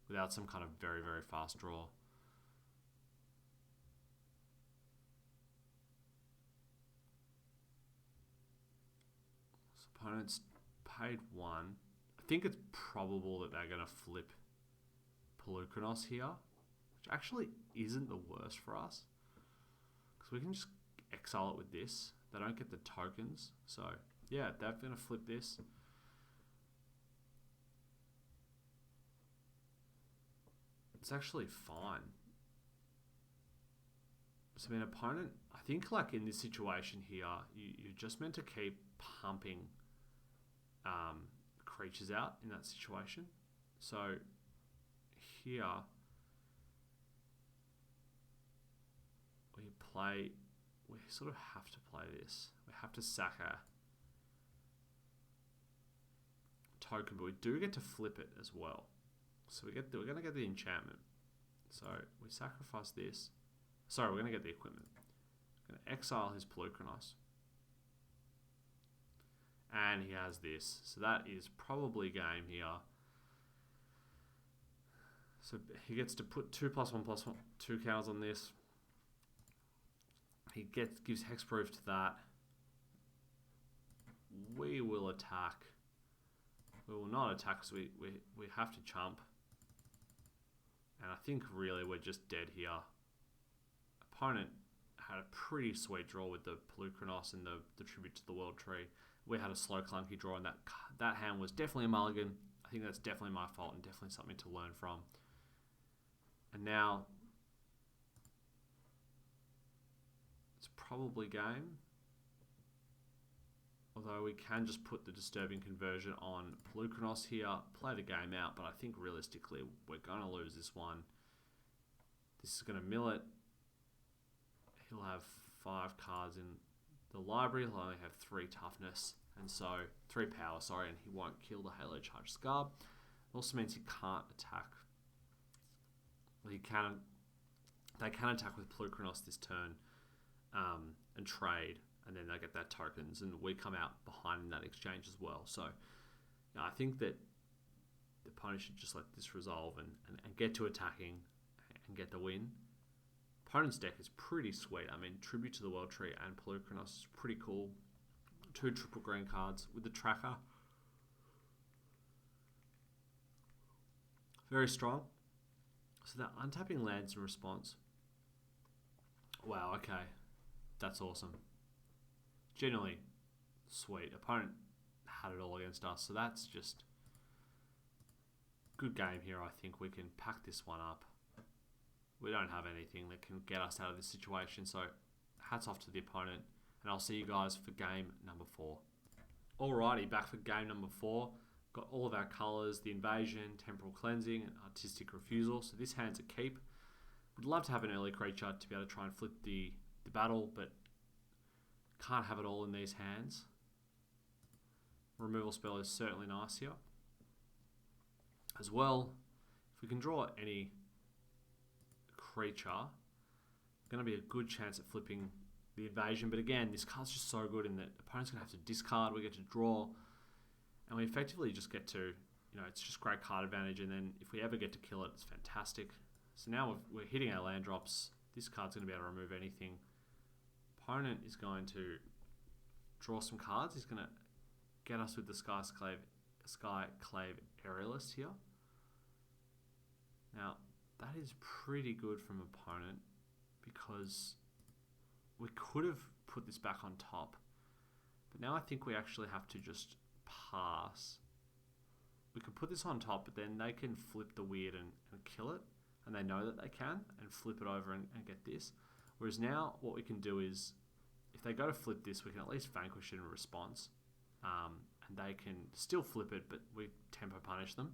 without some kind of very, very fast draw. So opponent's paid 1. I think it's probable that they're going to flip Pelucranos here, which actually isn't the worst for us, because we can just exile it with this. They don't get the tokens, so yeah, they're going to flip this. It's actually fine. So I mean, opponent, I think like in this situation here, you're just meant to keep pumping creatures out in that situation. So here we play we sort of have to play this. We have to sack a token, but we do get to flip it as well. So we're going to get the enchantment. So we sacrifice this. Sorry, we're going to get the equipment. We're going to exile his Pelucranos. And he has this. So that is probably game here. So he gets to put 2+1/+1, 2 counters on this. He gives hexproof to that. We will attack. We will not attack because we have to chump. And I think really we're just dead here. Opponent had a pretty sweet draw with the Pelucranos and the Tribute to the World Tree. We had a slow clunky draw, and that hand was definitely a mulligan. I think that's definitely my fault and definitely something to learn from. And now it's probably game. Although we can just put the Disturbing Conversion on Pelucranos here, play the game out, but I think realistically we're going to lose this one. This is going to mill it. He'll have 5 cards in the library. He'll only have 3 toughness, and so 3 power, sorry, and he won't kill the Halo Charge Scarb. It also means he can't attack. They can attack with Pelucranos this turn and trade, and then they get their tokens, and we come out behind in that exchange as well. So I think that the opponent should just let this resolve and get to attacking and get the win. Opponent's deck is pretty sweet. I mean, Tribute to the World Tree and Pelucranos is pretty cool. 2 triple green cards with the tracker. Very strong. So they're untapping lands in response. Wow, okay. That's awesome. Genuinely sweet. Opponent had it all against us, so that's just good game here. I think we can pack this one up. We don't have anything that can get us out of this situation, so hats off to the opponent, and I'll see you guys for game number 4. Alrighty, back for game number 4. Got all of our colours, the Invasion, Temporal Cleansing, and Artistic Refusal. So this hand's a keep. Would love to have an early creature to be able to try and flip the battle, but can't have it all in these hands. Removal spell is certainly nice here. As well, if we can draw any creature, going to be a good chance at flipping the Invasion. But again, this card's just so good in that opponent's going to have to discard, we get to draw, and we effectively just get to, it's just great card advantage, and then if we ever get to kill it, it's fantastic. So now we're hitting our land drops. This card's going to be able to remove anything. Opponent is going to draw some cards. He's going to get us with the Skyclave Aerialist here. Now, that is pretty good from opponent because we could have put this back on top. But now I think we actually have to just pass. We could put this on top, but then they can flip the weird and kill it. And they know that they can, and flip it over and get this. Whereas now, what we can do is, if they go to flip this, we can at least vanquish it in response. And they can still flip it, but we tempo punish them.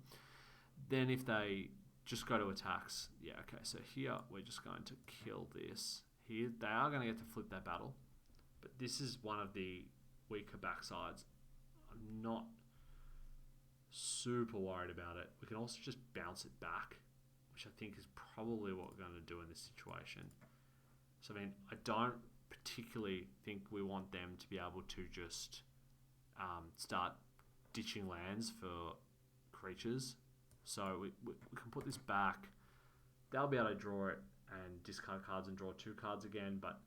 Then if they just go to attacks, yeah, okay, so here we're just going to kill this. Here, they are going to get to flip their battle. But this is one of the weaker backsides. I'm not super worried about it. We can also just bounce it back, which I think is probably what we're going to do in this situation. So, I mean, I don't particularly think we want them to be able to just start ditching lands for creatures. So we can put this back. They'll be able to draw it and discard cards and draw 2 cards again, but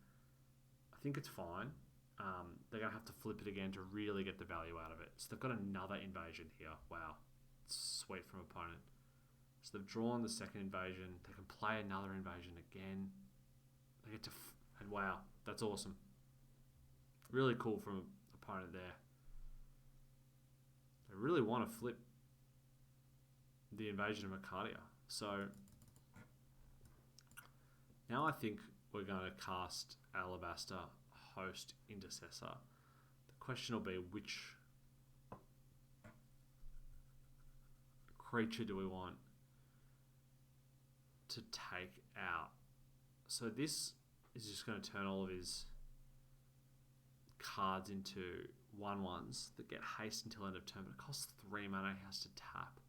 I think it's fine. They're going to have to flip it again to really get the value out of it. So they've got another Invasion here. Wow. It's sweet from opponent. So they've drawn the second Invasion. They can play another Invasion again. They get to... and wow, that's awesome. Really cool from opponent there. They really want to flip the Invasion of Arcadia. So now I think we're going to cast Alabaster Host Intercessor. The question will be, which creature do we want to take out? So this is just going to turn all of his cards into 1/1s that get haste until end of turn, but it costs 3 mana, he has to tap.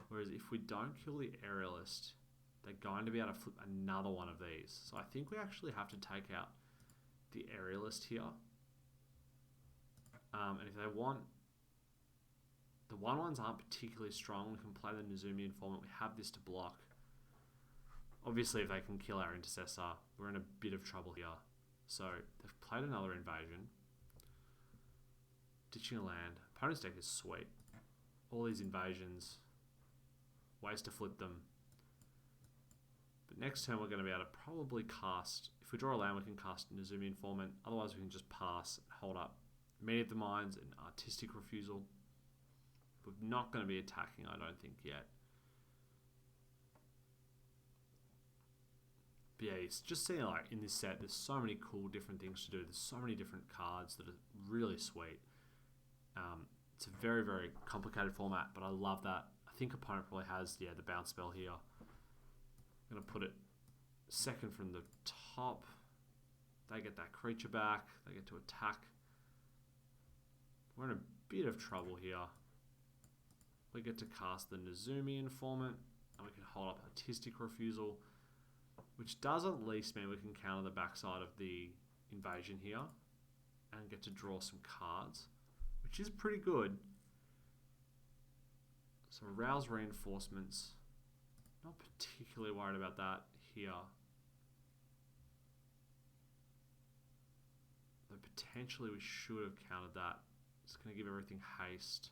Whereas if we don't kill the Aerialist, they're going to be able to flip another one of these. So I think we actually have to take out the Aerialist here. And if they want... The 1/1s aren't particularly strong. We can play the Nezumi Informant. We have this to block. Obviously, if they can kill our Intercessor, we're in a bit of trouble here. So they've played another Invasion. Ditching a land. Opponent's deck is sweet. All these invasions. Ways to flip them. But next turn we're going to be able to probably cast... If we draw a land, we can cast Nezumi Informant. Otherwise, we can just pass and hold up Meeting of the Minds and Artistic Refusal. We're not going to be attacking, I don't think, yet. But yeah, it's just seeing like in this set, there's so many cool different things to do. There's so many different cards that are really sweet. It's a very, very complicated format, but I love that. I think opponent probably has, the bounce spell here. I'm going to put it second from the top. They get that creature back. They get to attack. We're in a bit of trouble here. We get to cast the Nezumi Informant, and we can hold up Artistic Refusal, which does at least mean we can counter the backside of the invasion here and get to draw some cards, which is pretty good. So Rouse Reinforcements, not particularly worried about that here. Though potentially we should have countered that. It's going to give everything haste.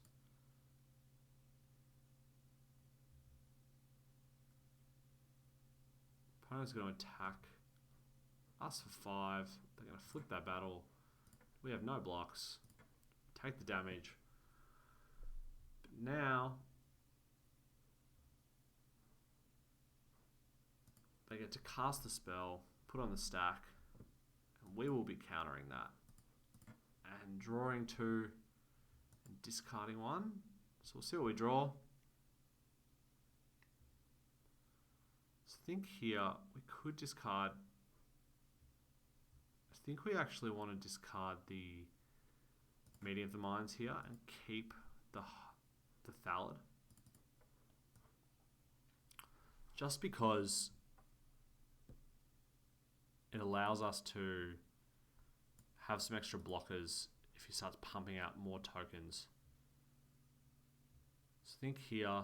Opponent's going to attack us for 5. They're going to flip that battle. We have no blocks. Take the damage. But now they get to cast the spell, put on the stack, and we will be countering that. And drawing 2 and discarding 1. So we'll see what we draw. So I think here we could discard... I think we actually want to discard the Meeting of the Minds here and keep the Thallid. Just because it allows us to have some extra blockers if he starts pumping out more tokens. So I think here,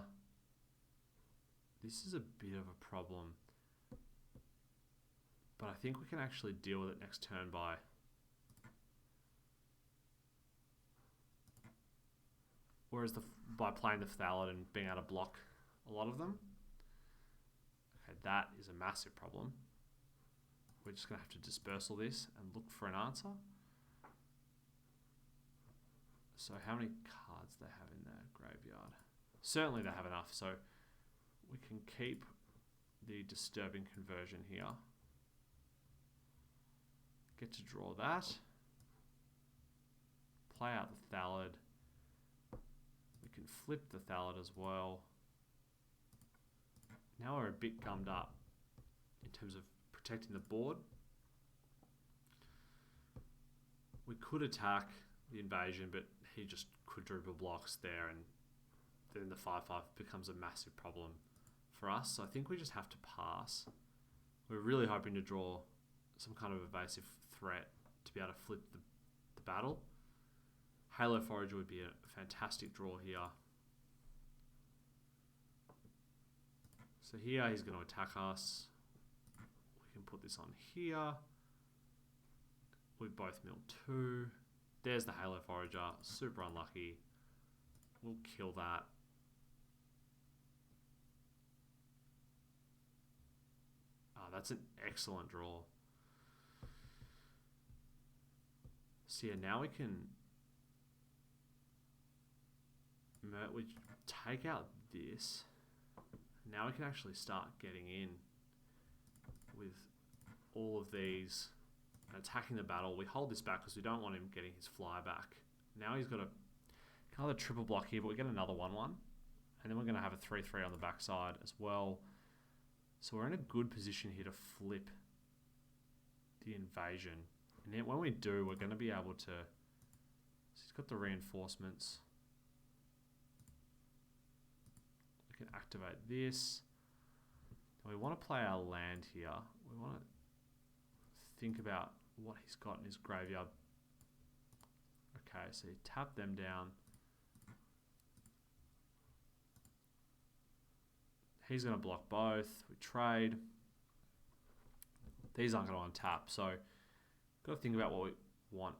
this is a bit of a problem. But I think we can actually deal with it next turn by by playing the Thallid and being able to block a lot of them. Okay, that is a massive problem. We're just going to have to disperse all this and look for an answer. So how many cards they have in their graveyard? Certainly they have enough, so we can keep the Disturbing Conversion here. Get to draw that. Play out the Thallid. We can flip the Thallid as well. Now we're a bit gummed up in terms of protecting the board. We could attack the invasion, but he just quadruple blocks there, and then the 5/5 becomes a massive problem for us. So I think we just have to pass. We're really hoping to draw some kind of evasive threat to be able to flip the battle. Halo Forager would be a fantastic draw here. So here he's going to attack us. We can put this on here. We both mill 2. There's the Halo Forager. Super unlucky. We'll kill that. That's an excellent draw. So yeah, now we can... we take out this. Now we can actually start getting in with all of these and attacking the battle. We hold this back because we don't want him getting his fly back. Now he's got another triple block here, but we get another 1/1. And then we're going to have a 3/3 on the backside as well. So we're in a good position here to flip the invasion And then when we do, we're going to be able to... So he's got the reinforcements. We can activate this. And we want to play our land here. We want to think about what he's got in his graveyard. Okay, so you tap them down. He's going to block both. We trade. These aren't going to untap. So, got to think about what we want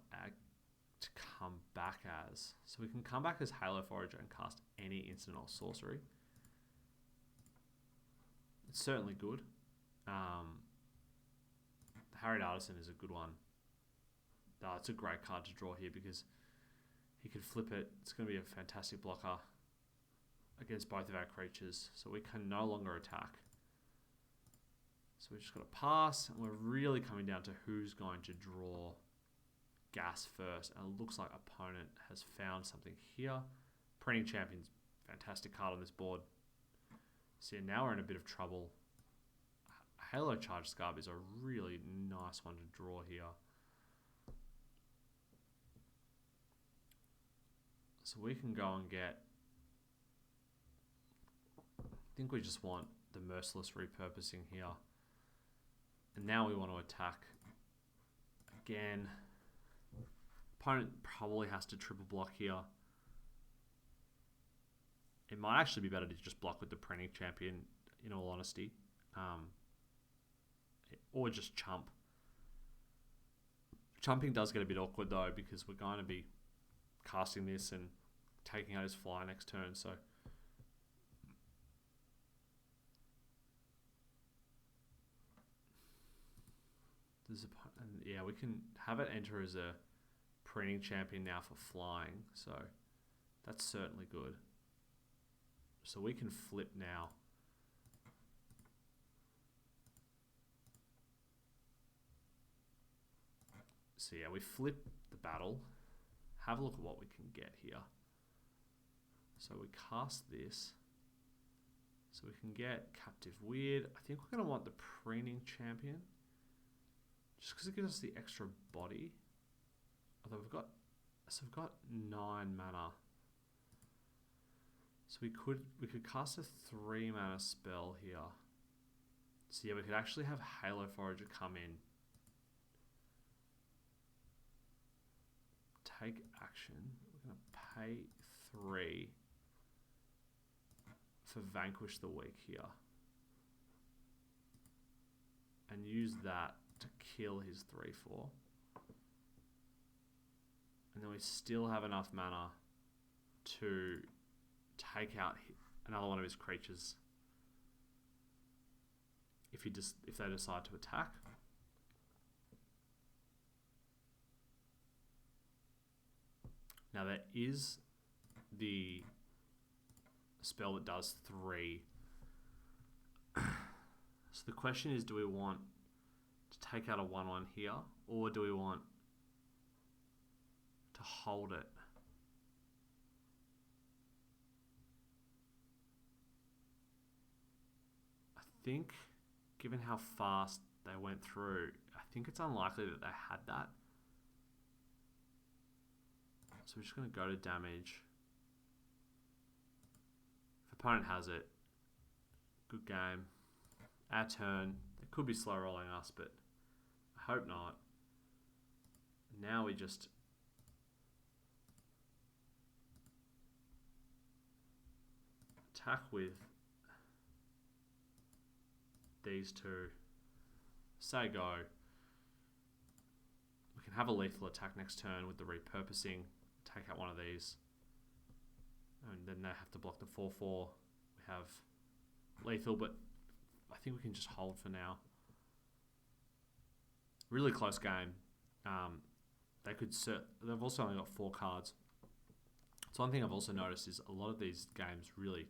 to come back as. So, we can come back as Halo Forager and cast any instant or sorcery. It's certainly good. The Harried Artisan is a good one. It's a great card to draw here because he can flip it. It's going to be a fantastic blocker against both of our creatures. So we can no longer attack. So we just got to pass. And we're really coming down to who's going to draw gas first. And it looks like opponent has found something here. Printing Champion's fantastic card on this board. So now we're in a bit of trouble. Halo Charge Scarab is a really nice one to draw here. So we can go and get... I think we just want the Merciless Repurposing here. And now we want to attack again. Opponent probably has to triple block here. It might actually be better to just block with the Printing Champion, in all honesty. Or just chump. Chumping does get a bit awkward though, because we're going to be casting this and taking out his fly next turn, so... And yeah, we can have it enter as a Printing Champion now for flying, so that's certainly good. So we can flip now. So yeah, we flip the battle. Have a look at what we can get here. So we cast this. So we can get Captive Weird. I think we're going to want the Printing Champion. Just because it gives us the extra body. Although we've got 9 mana. So we could cast a 3 mana spell here. So yeah, we could actually have Halo Forager come in. Take action. We're going to pay 3 for Vanquish the Weak here. And use that to kill his 3/4. And then we still have enough mana to take out another one of his creatures if they decide to attack. Now there is the spell that does 3. So the question is, do we want to take out a 1/1 here, or do we want to hold it? I think, given how fast they went through, I think it's unlikely that they had that. So we're just going to go to damage. If opponent has it, good game. Our turn. They could be slow rolling us, but I hope not. Now we just attack with these two. Say go. We can have a lethal attack next turn with the repurposing. Take out one of these. And then they have to block the 4/4. We have lethal, but I think we can just hold for now. Really close game. They've also only got 4 cards. So one thing I've also noticed is a lot of these games really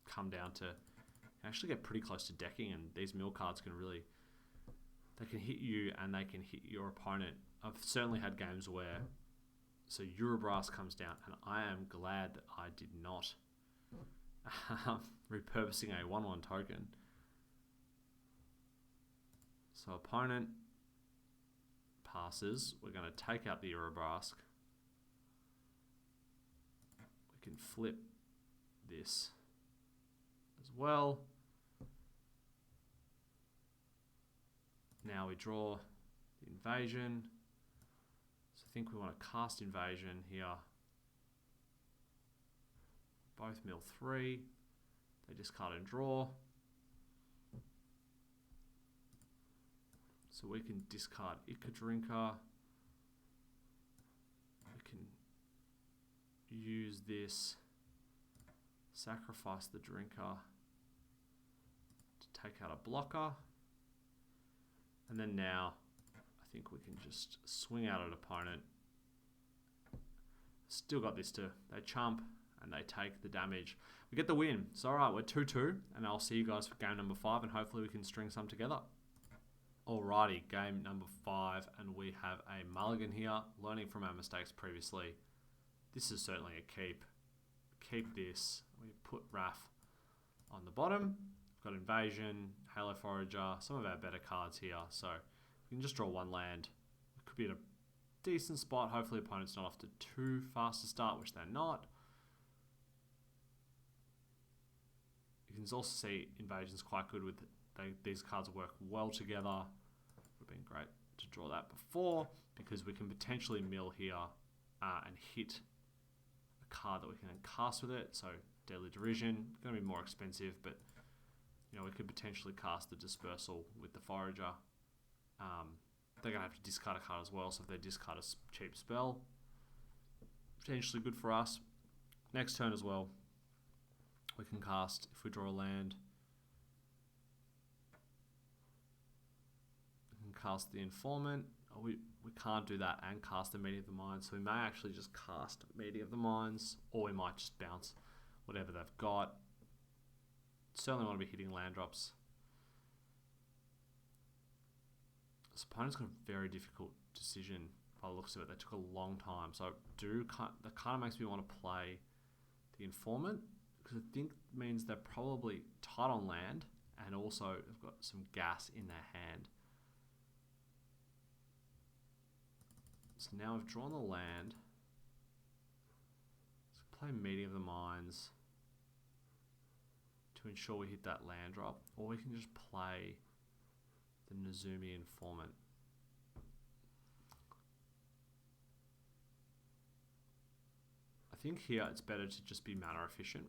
come down to actually get pretty close to decking, and these mill cards can really, they can hit you and they can hit your opponent. I've certainly had games where, so Eurobras comes down, and I am glad that I did not repurposing a 1/1 token. So opponent passes, we're going to take out the Urabrask. We can flip this as well. Now we draw the Invasion. So I think we want to cast Invasion here. Both mill 3. They discard and draw. So we can discard Ikadrinka. We can use this, sacrifice the drinker to take out a blocker. And then now, I think we can just swing out an opponent. Still got this too. They chump and they take the damage. We get the win. So alright, we're 2-2, and I'll see you guys for game number 5, and hopefully we can string some together. Alrighty, game number 5, and we have a mulligan here, learning from our mistakes previously. This is certainly a keep. Keep this. We put Wrath on the bottom. We've got Invasion, Halo Forager, some of our better cards here. So we can just draw one land. We could be at a decent spot. Hopefully opponent's not off to too fast to start, which they're not. You can also see Invasion's quite good with these cards work well together. Would have been great to draw that before, because we can potentially mill here and hit a card that we can then cast with it. So Deadly Derision, going to be more expensive, but you know, we could potentially cast the Dispersal with the Forager. They're going to have to discard a card as well, so if they discard a cheap spell, potentially good for us. Next turn as well, we can cast, if we draw a land, we can cast the Informant. We can't do that and cast the Meteor of the Minds, so we may actually just cast Meteor of the Minds, or we might just bounce whatever they've got. Certainly want to be hitting land drops. This opponent's got a very difficult decision by the looks of it. They took a long time, so that kind of makes me want to play the Informant, because I think it means they're probably tight on land, and also they've got some gas in their hand. So now we've drawn the land. Let's play Meeting of the Minds to ensure we hit that land drop, or we can just play the Nezumi Informant. I think here it's better to just be mana efficient.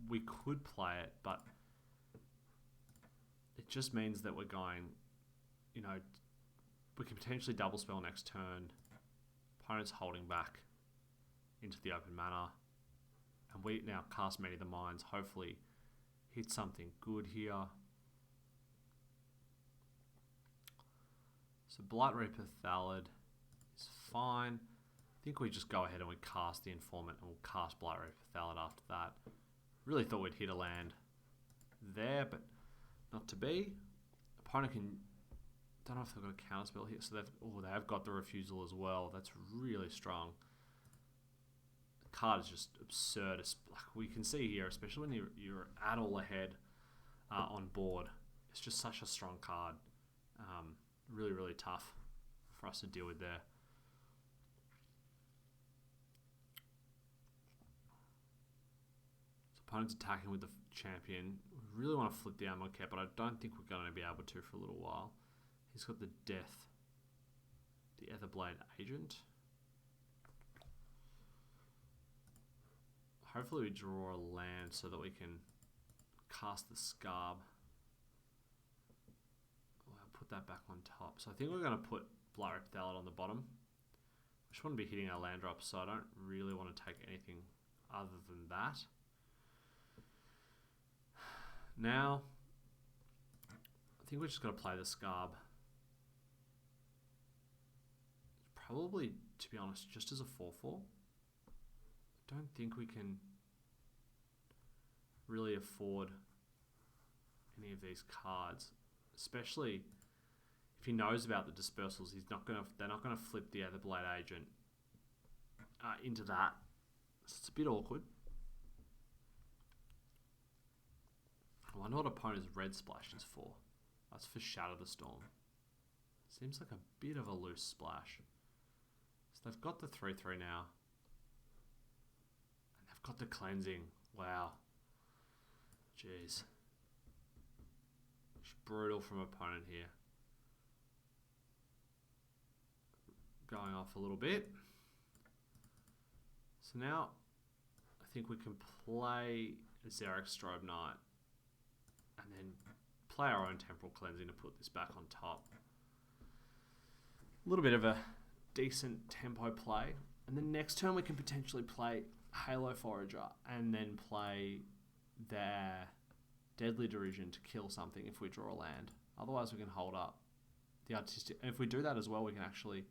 We could play it, but it just means that we're going, you know, we can potentially double spell next turn. Opponent's holding back into the open mana, and we now cast Meeting of the Minds, hopefully hit something good here. So Blight Reaper Thallid is fine. I think we just go ahead and we cast the Informant, and we'll cast Blight Reaper Thallid after that. Really thought we'd hit a land there, but not to be. Opponent can, don't know if they've got a counterspell here, so they've got the Refusal as well. That's really strong. The card is just absurd. Like we can see here, especially when you're at all ahead on board, it's just such a strong card. Really, really tough for us to deal with there. So opponent's attacking with the champion. We really want to flip the ammo cap, but I don't think we're going to be able to for a little while. He's got the Death, the Etherblade Agent. Hopefully we draw a land so that we can cast the Scarb. Put that back on top. So I think we're going to put Blight Reaper Thallid on the bottom. I just want to be hitting our land drops, so I don't really want to take anything other than that. Now, I think we're just going to play the Scarb. Probably, to be honest, just as a 4-4. I don't think we can really afford any of these cards, especially if he knows about the dispersals. They're not gonna flip the Etherblade Agent into that. So it's a bit awkward. I wonder what opponent's red splash is for. That's for Shatter the Storm. Seems like a bit of a loose splash. So they've got the 3/3 now. And they've got the cleansing. Wow. Jeez. It's brutal from opponent here. Going off a little bit. So now I think we can play Xeric Strobe Knight and then play our own Temporal Cleansing to put this back on top. A little bit of a decent tempo play. And then next turn we can potentially play Halo Forager and then play their Deadly Derision to kill something if we draw a land. Otherwise we can hold up the Artistic. And if we do that as well, we can actually...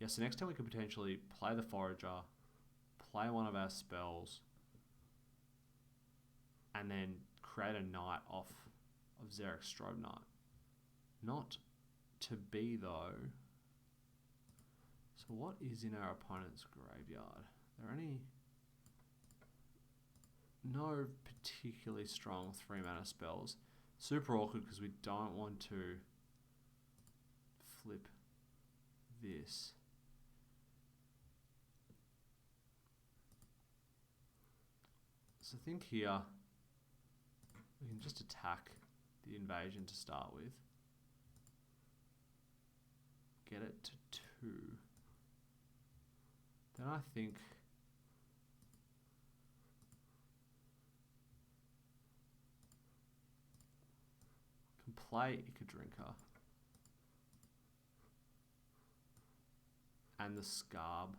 Yeah, so next turn we could potentially play the Forager, play one of our spells, and then create a Knight off of Xeric Strobe Knight. Not to be though. So what is in our opponent's graveyard? Are there any... No particularly strong 3-mana spells. Super awkward because we don't want to flip this. So I think here we can just attack the invasion to start with. Get it to 2. Then I think I can play Icadrinker and the Scarb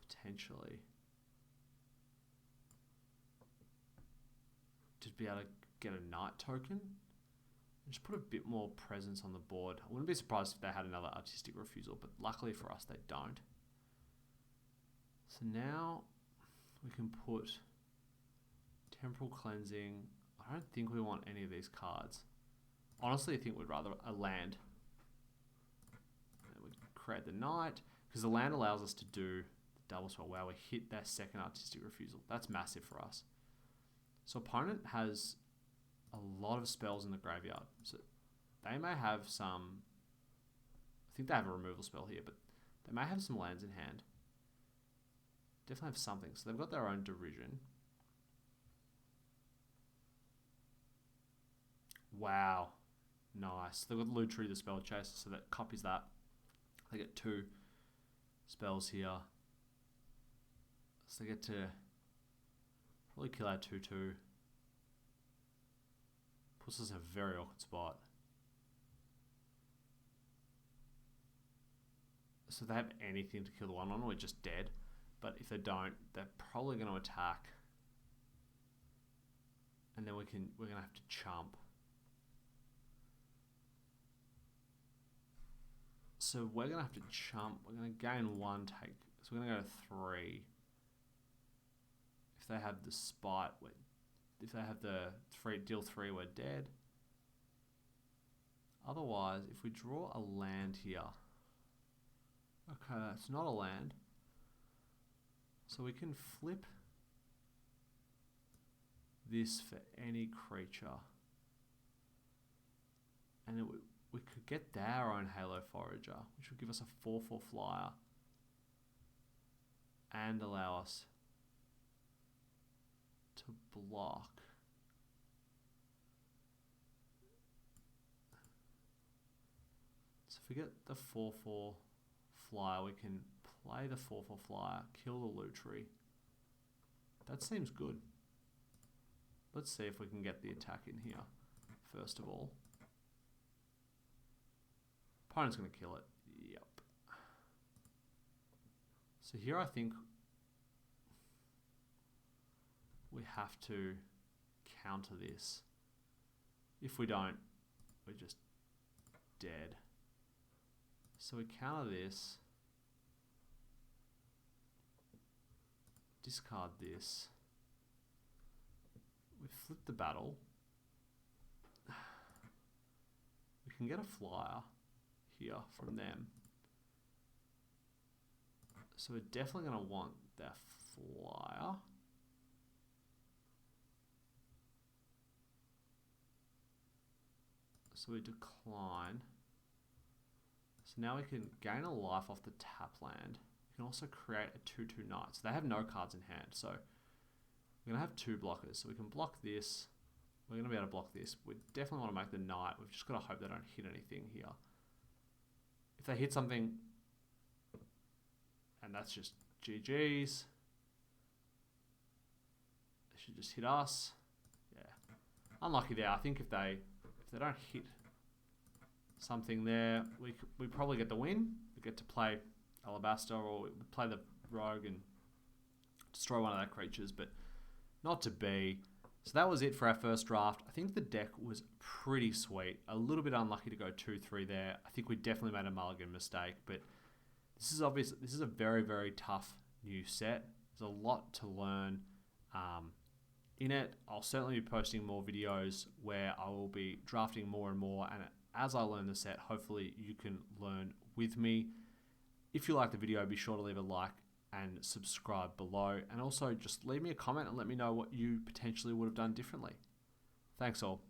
potentially. Just be able to get a Knight token and just put a bit more presence on the board. I wouldn't be surprised if they had another Artistic Refusal, but luckily for us they don't. So now we can put Temporal Cleansing. I don't think we want any of these cards. Honestly, I think we'd rather a land. And we create the Knight, because the land allows us to do the double swell. Wow, we hit their second Artistic Refusal. That's massive for us. So opponent has a lot of spells in the graveyard. So they may have some... I think they have a removal spell here, but they may have some lands in hand. Definitely have something. So they've got their own Derision. Wow. Nice. They've got Lutri, the Spell Chaser, so that copies that. They get 2 spells here. So they get to probably kill our 2/2. Puts us in a very awkward spot. So if they have anything to kill the 1/1, we're just dead. But if they don't, they're probably going to attack. And then we're going to have to chump. So we're going to have to chump. We're going to gain 1 take. So we're going to go to 3. If they have the Spite, if they have the deal 3, we're dead. Otherwise, if we draw a land here. Okay, that's not a land. So we can flip this for any creature. And we could get our own Halo Forager, which would give us a 4/4 flyer. And allow us to block. So if we get the 4/4 flyer, we can play the 4/4 flyer, kill the Lutri. That seems good. Let's see if we can get the attack in here, first of all. Opponent's going to kill it. Yep. So here I think we have to counter this. If we don't, we're just dead. So we counter this. Discard this. We flip the battle. We can get a flyer here from them. So we're definitely going to want that flyer. So we decline. So now we can gain a life off the tap land. We can also create a 2/2 knight. So they have no cards in hand. So we're going to have 2 blockers. So we can block this. We're going to be able to block this. We definitely want to make the knight. We've just got to hope they don't hit anything here. If they hit something, and that's just GG's. They should just hit us. Yeah. Unlucky there. I think if they don't hit something there, we probably get the win. We get to play Alabaster, or we play the rogue and destroy one of their creatures, but not to be. So that was it for our first draft. I think the deck was pretty sweet. A little bit unlucky to go 2-3 there. I think we definitely made a mulligan mistake, but this is obvious. This is a very, very tough new set. There's a lot to learn in it. I'll certainly be posting more videos where I will be drafting more and more, and as I learn the set, hopefully you can learn with me. If you like the video, be sure to leave a like and subscribe below, and also just leave me a comment and let me know what you potentially would have done differently. Thanks all.